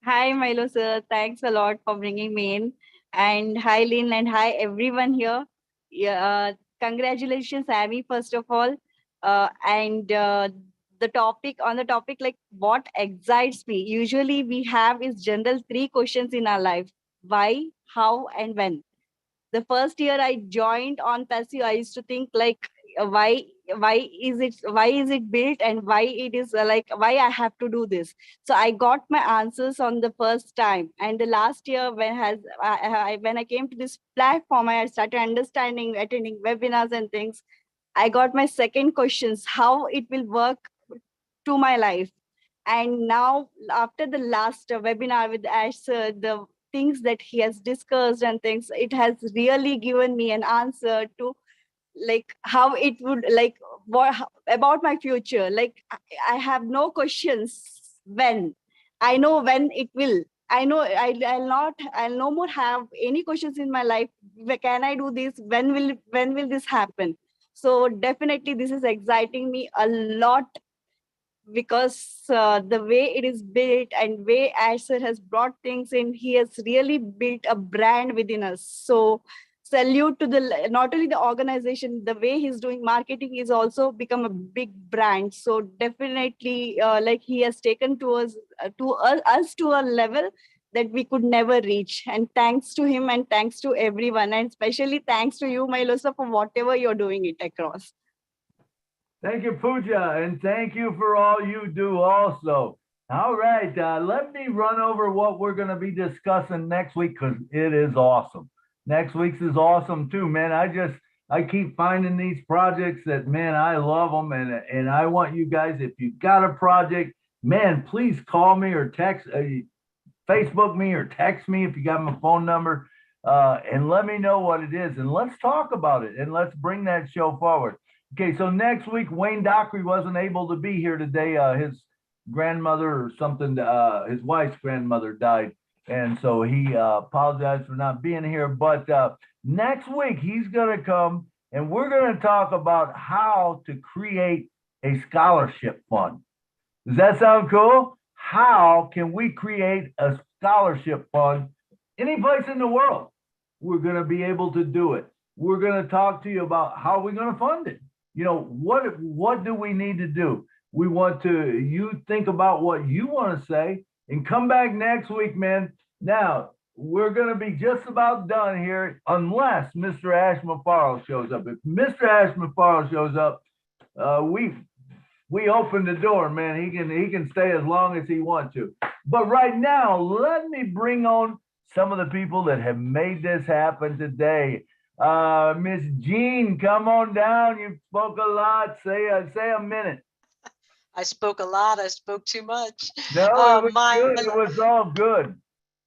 Hi, Milo sir. Thanks a lot for bringing me in. And hi, Lynn, and hi, everyone here. Yeah, congratulations, Amy, first of all. And the topic, like what excites me, usually we have is general 3 questions in our life: why, how, and when. The first year I joined on passive, I used to think like, why is it built, and why it is like, why I have to do this. So I got my answers on the first time, and the last year when I came to this platform, I started understanding, attending webinars and things. I got my second questions, how it will work to my life. And now, after the last webinar with Ash, the things that he has discussed and things, it has really given me an answer to like how it would like about my future. Like I have no questions when. I know when it will. I know I'll no more have any questions in my life. Can I do this? When will this happen? So definitely this is exciting me a lot, because the way it is built and way Asher has brought things in, he has really built a brand within us. So salute to the not only the organization, the way he's doing marketing is also become a big brand. So definitely like he has taken us to a level that we could never reach. And thanks to him and thanks to everyone, and especially thanks to you, Milosa, for whatever you're doing it across. Thank you, Pooja, and thank you for all you do also. All right, let me run over what we're going to be discussing next week, because it is awesome. Next week's is awesome too, man. I keep finding these projects that, man, I love them, and I want you guys, if you've got a project, man, please call me or text, Facebook me or text me if you got my phone number, and let me know what it is, and let's talk about it, and let's bring that show forward. Okay, so next week, Wayne Dockery wasn't able to be here today. His grandmother or something, his wife's grandmother died. And so he apologized for not being here. But next week, he's going to come and we're going to talk about how to create a scholarship fund. Does that sound cool? How can we create a scholarship fund any place in the world? We're going to be able to do it. We're going to talk to you about how we're going to fund it. You know, what do we need to do? We want to, you think about what you want to say and come back next week, man. Now, we're going to be just about done here unless Mr. Ash Mafaro shows up. If Mr. Ash Mafaro shows up, we open the door, man. He can stay as long as he wants to. But right now, let me bring on some of the people that have made this happen today. Miss Jean, come on down. You spoke a lot. Say a minute. I spoke a lot. I spoke too much. No, it was good. It was all good.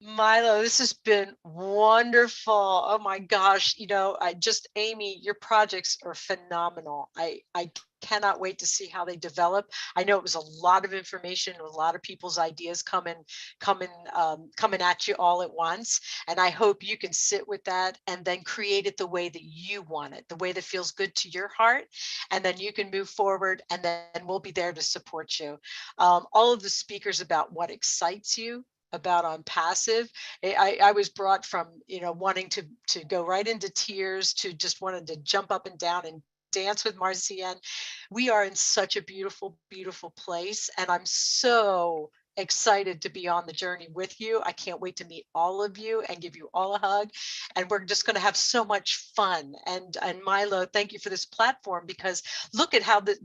Milo, this has been wonderful. Oh my gosh. You know, Amy, your projects are phenomenal. I cannot wait to see how they develop. I know it was a lot of information, a lot of people's ideas coming at you all at once. And I hope you can sit with that and then create it the way that you want it, the way that feels good to your heart. And then you can move forward, and then we'll be there to support you. All of the speakers about what excites you about on passive, I was brought from, wanting to go right into tears to just wanting to jump up and down and dance with Marcienne. We are in such a beautiful, beautiful place. And I'm so excited to be on the journey with you. I can't wait to meet all of you and give you all a hug. And we're just going to have so much fun. And Milo, thank you for this platform, because look at how the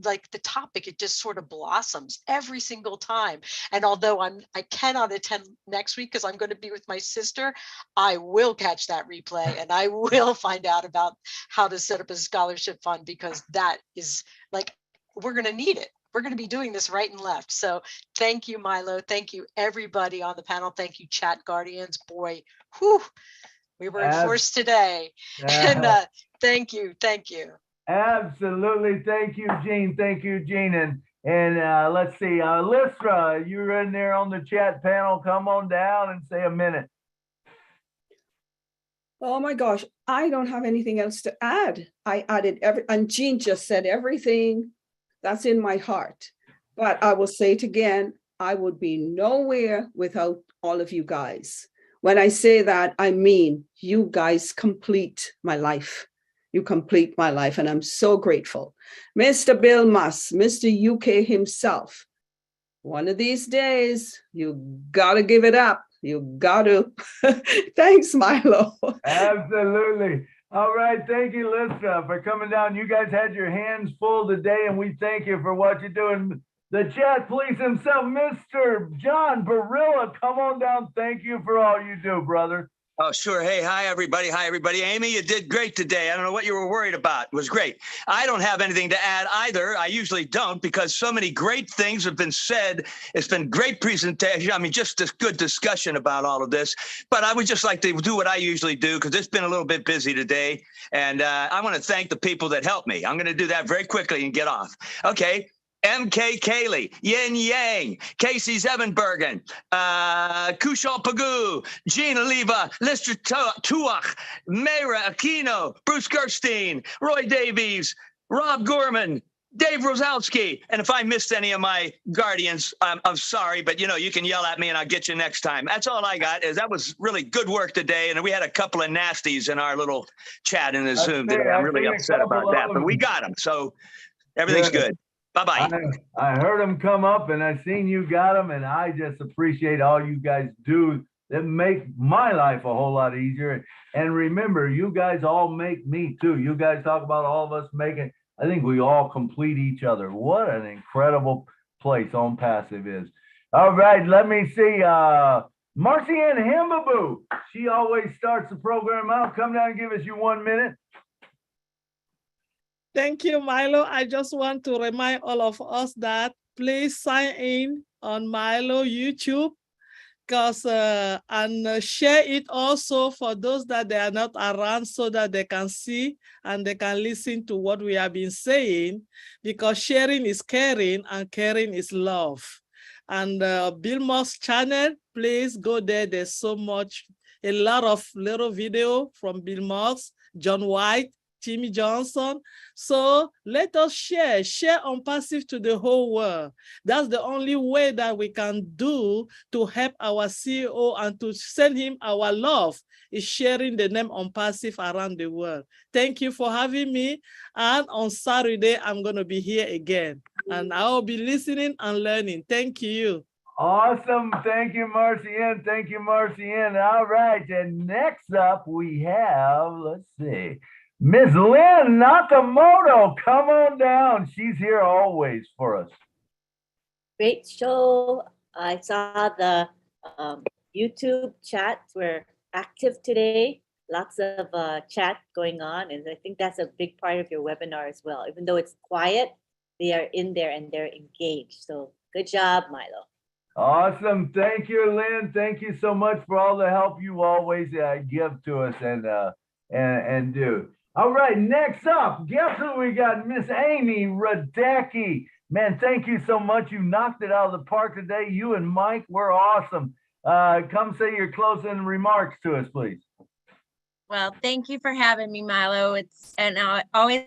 topic, it just sort of blossoms every single time. And although I cannot attend next week because I'm going to be with my sister, I will catch that replay and I will find out about how to set up a scholarship fund, because that is like, we're going to need it. We're going to be doing this right and left. So thank you, Milo. Thank you, everybody on the panel. Thank you, Chat Guardians. Boy, whew, we were in force today. And thank you. Thank you. Absolutely. Thank you, Gene. Thank you, Gene. And let's see, Lystra, you're in there on the chat panel. Come on down and say a minute. Oh my gosh, I don't have anything else to add. I added and Jean just said everything that's in my heart. But I will say it again, I would be nowhere without all of you guys. When I say that, I mean, you guys complete my life. You complete my life, and I'm so grateful. Mr. Bill Musk, Mr. UK himself, one of these days, you gotta give it up. You got to. Thanks, Milo. Absolutely. All right. Thank you, Lystra, for coming down. You guys had your hands full today, and we thank you for what you're doing. The chat police himself, Mr. John Barilla, come on down. Thank you for all you do, brother. Oh, sure. Hey, hi, everybody. Hi, everybody. Amy, you did great today. I don't know what you were worried about. It was great. I don't have anything to add either. I usually don't, because so many great things have been said. It's been great presentation. I mean, just a good discussion about all of this. But I would just like to do what I usually do, because it's been a little bit busy today. And I want to thank the people that helped me. I'm going to do that very quickly and get off. Okay. MK Kaylee, Yin Yang, Casey Zevenbergen, Kushal Pagoo, Gina Leva, Lister Tuach, Mayra Aquino, Bruce Gerstein, Roy Davies, Rob Gorman, Dave Rosalski. And if I missed any of my guardians, I'm sorry, but you can yell at me and I'll get you next time. That's all I got. That was really good work today. And we had a couple of nasties in our little chat in the Zoom today. I'm really upset about that, but we got them. So everything's good. Bye-bye. I heard them come up and I seen you got them, and I just appreciate all you guys do that make my life a whole lot easier. And remember, you guys all make me too. You guys talk about all of us making, I think we all complete each other. What an incredible place On Passive is. All right, let me see. Marcy Ann Hambaboo, she always starts the program out. Come down and give us your 1 minute. Thank you, Milo. I just want to remind all of us that please sign in on Milo YouTube, and share it also for those that they are not around, so that they can see and they can listen to what we have been saying, because sharing is caring and caring is love. And Bill Musk's channel, please go there. There's so much, a lot of little video from Bill Musk, John White, Timmy Johnson. So let us share On Passive to the whole world. That's the only way that we can do to help our CEO and to send him our love, is sharing the name On Passive around the world. Thank you for having me. And on Saturday, I'm going to be here again, and I'll be listening and learning. Thank you. Awesome. Thank you, Marcy Ann. Thank you, Marcy Ann. All right. And next up we have, let's see, Ms. Lynn Nakamoto, come on down. She's here always for us. Great show. I saw the YouTube chats were active today. Lots of chat going on. And I think that's a big part of your webinar as well. Even though it's quiet, they are in there and they're engaged. So good job, Milo. Awesome. Thank you, Lynn. Thank you so much for all the help you always give to us and do. All right, next up, guess who we got? Miss Amy Radecki. Man, thank you so much. You knocked it out of the park today. You and Mike were awesome. Come say your closing remarks to us, please. Well, thank you for having me, Milo. And always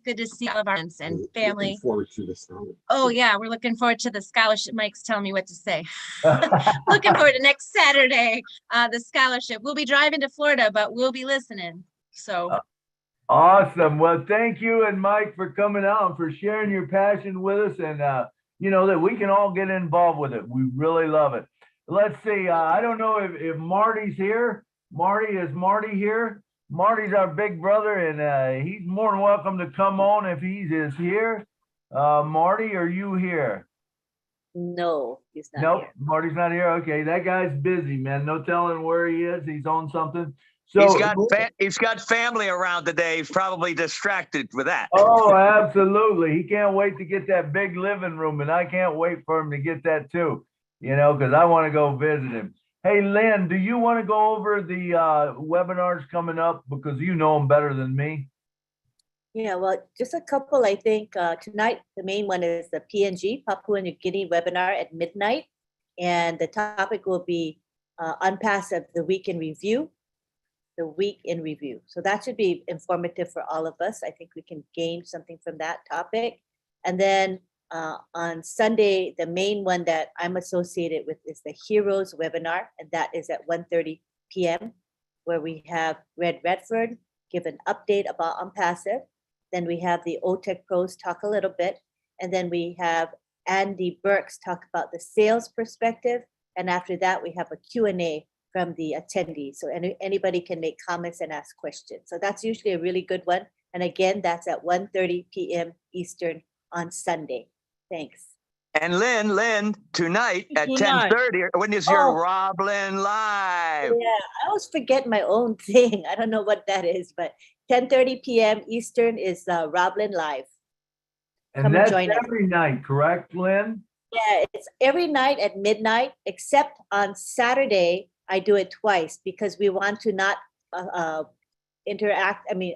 good to see all of our friends and family. Looking forward to this. Oh yeah, we're looking forward to the scholarship. Mike's telling me what to say. Looking forward to next Saturday, the scholarship. We'll be driving to Florida, but we'll be listening. So awesome. Well, thank you and Mike for coming out and for sharing your passion with us. you know, that we can all get involved with it. We really love it. Let's see. I don't know if Marty's here. Marty, is Marty here? Marty's our big brother, and he's more than welcome to come on if he is here. Marty, are you here? No, he's not Nope, here. Marty's not here. Okay, that guy's busy, man. No telling where he is. He's on something. So He's got family around today. He's probably distracted with that. Oh, absolutely. He can't wait to get that big living room, and I can't wait for him to get that too, you know, because I want to go visit him. Hey, Lynn, do you want to go over the webinars coming up, because you know them better than me? Yeah, well, just a couple, I think. Tonight, the main one is the PNG, Papua New Guinea webinar at midnight. And the topic will be Unpassive, the week in review. The week in review. So that should be informative for all of us. I think we can gain something from that topic. And then on Sunday, the main one that I'm associated with is the Heroes webinar, and that is at 1:30 p.m., where we have Red Redford give an update about Unpassive. Then we have the OTEC pros talk a little bit, and then we have Andy Burks talk about the sales perspective. And after that, we have a Q&A from the attendees. So anybody can make comments and ask questions. So that's usually a really good one. And again, that's at 1:30 p.m. Eastern on Sunday. Thanks. And Lynn, tonight at 10:30, when is your Roblin Live? Yeah, I always forget my own thing. I don't know what that is, but 10:30 p.m. Eastern is Roblin Live. And Come and that's join us. every night, correct, Lynn? Yeah, it's every night at midnight, except on Saturday, I do it twice because we want to not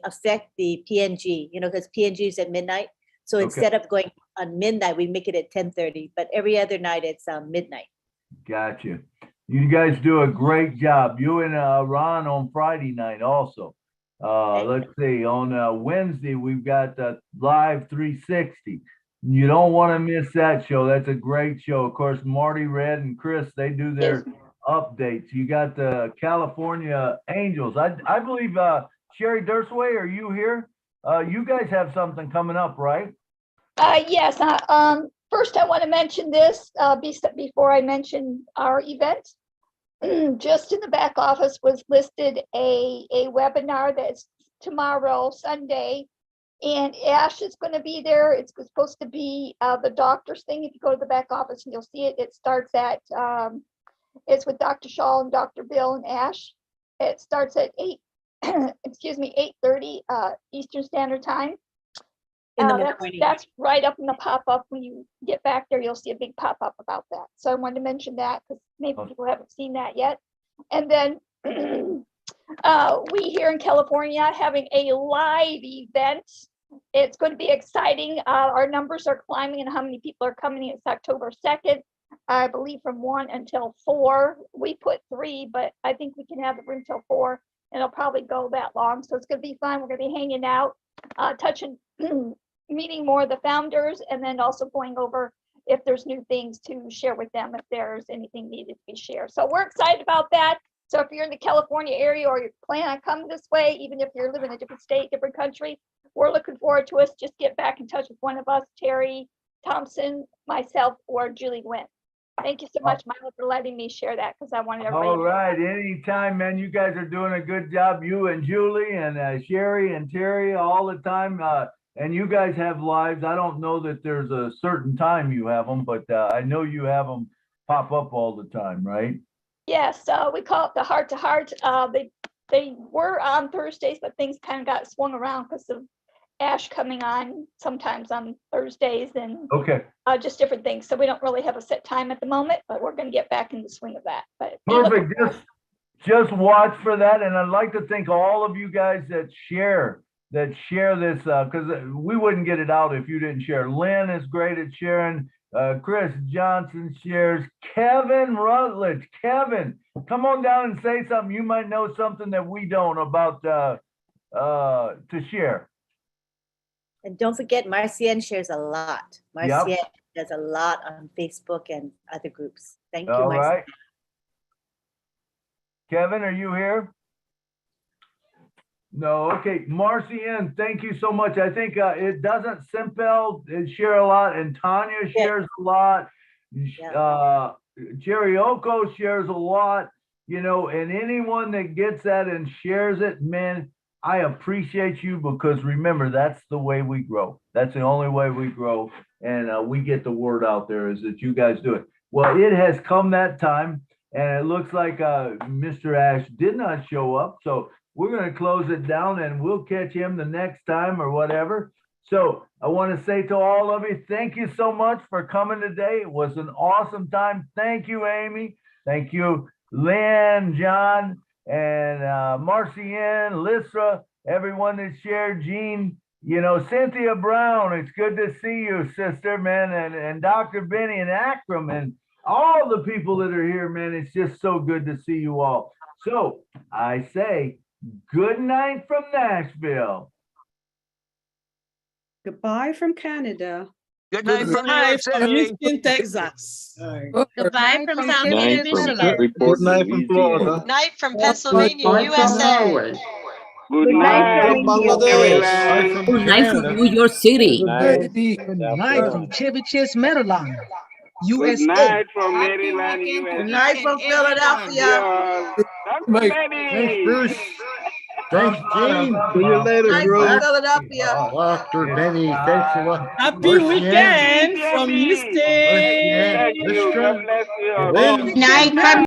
affect the PNG, you know, because PNG is at midnight. So Okay. instead of going on midnight, we make it at 10:30, but every other night it's midnight. Gotcha. You guys do a great job. You and Ron on Friday night also. Let's see, on Wednesday, we've got Live 360. You don't want to miss that show. That's a great show. Of course, Marty, Red, and Chris, they do their updates. You got the California Angels. I believe, Sherry Dursway, are you here? You guys have something coming up, right? Yes. First, I want to mention this before I mention our event. Just in the back office was listed a webinar that's tomorrow, Sunday, and Ash is going to be there. It's supposed to be the doctor's thing. If you go to the back office, and you'll see it. It starts at it's with Dr. Shaw and Dr. Bill and Ash. It starts at 8:30 Eastern Standard Time. In the morning. That's right up in the pop-up. When you get back there, you'll see a big pop-up about that. So I wanted to mention that because maybe people haven't seen that yet. And then we here in California having a live event. It's going to be exciting. Our numbers are climbing and how many people are coming. It's October 2nd, I believe from 1 until 4. We put 3, but I think we can have the room till 4, and it'll probably go that long. So it's going to be fun. We're going to be hanging out, touching meeting more of the founders, and then also going over if there's new things to share with them, if there's anything needed to be shared. So we're excited about that. So if you're in the California area or you plan on coming this way, even if you're living in a different state, different country, we're looking forward to us. Just get back in touch with one of us, Terry Thompson, myself, or Julie Nguyen. Thank you so much, Milo, for letting me share that because I wanted everybody All to know. right, anytime, man. You guys are doing a good job. You and Julie and Sherry and Terry all the time. And you guys have lives. I don't know that there's a certain time you have them, but I know you have them pop up all the time, right? Yes, we call it the Heart to Heart. They were on Thursdays, but things kind of got swung around because of Ash coming on sometimes on Thursdays and just different things. So we don't really have a set time at the moment, but we're going to get back in the swing of that. But Perfect. Just watch for that. And I'd like to thank all of you guys that share this, because we wouldn't get it out if you didn't share. Lynn is great at sharing. Chris Johnson shares. Kevin Rutledge. Kevin, come on down and say something. You might know something that we don't about to share. And don't forget, Marcienne shares a lot. Marcienne does a lot on Facebook and other groups. Thank you, All Marcienne. right. Kevin, are you here? No, okay. Marcian, thank you so much. I think it doesn't Simpel share a lot, and Tanya shares a lot. Chirioko shares a lot, you know, and anyone that gets that and shares it, man, I appreciate you, because remember, that's the way we grow. That's the only way we grow, and we get the word out there, is that you guys do it. Well, it has come that time, and it looks like Mr. Ash did not show up, so we're going to close it down, and we'll catch him the next time or whatever. So I want to say to all of you, thank you so much for coming today. It was an awesome time. Thank you, Amy. Thank you, Lynn, John, and Marcian, Lysra, everyone that shared, Jean, you know, Cynthia Brown. It's good to see you, sister, man, and Dr. Benny and Akram and all the people that are here, man. It's just so good to see you all. So I say good night from Nashville. Goodbye from Canada. Good night from New Bye York from City. Houston, Texas. Goodbye from South Night Haven, from Michigan. Shreveport, Good night from Florida. Louisiana. Night from Pennsylvania, Bye from USA. Norway. Good Good night, Bangladesh. Maryland. From Good night from Canada. New York City. Good night, Baby. Good South night from Carolina. Chevy Chase, Maryland, Good USA. night from Happy Maryland, weekend to USA. each and everyone. Yeah. Dr. Mike. Thanks, Benny. Bruce. Thanks, Gene. See you later, Bruce. Philadelphia. Dr. Benny, thanks a lot. Happy weekend from Benny. Houston. Thank you. God Lystra, bless you. Lynn. Night from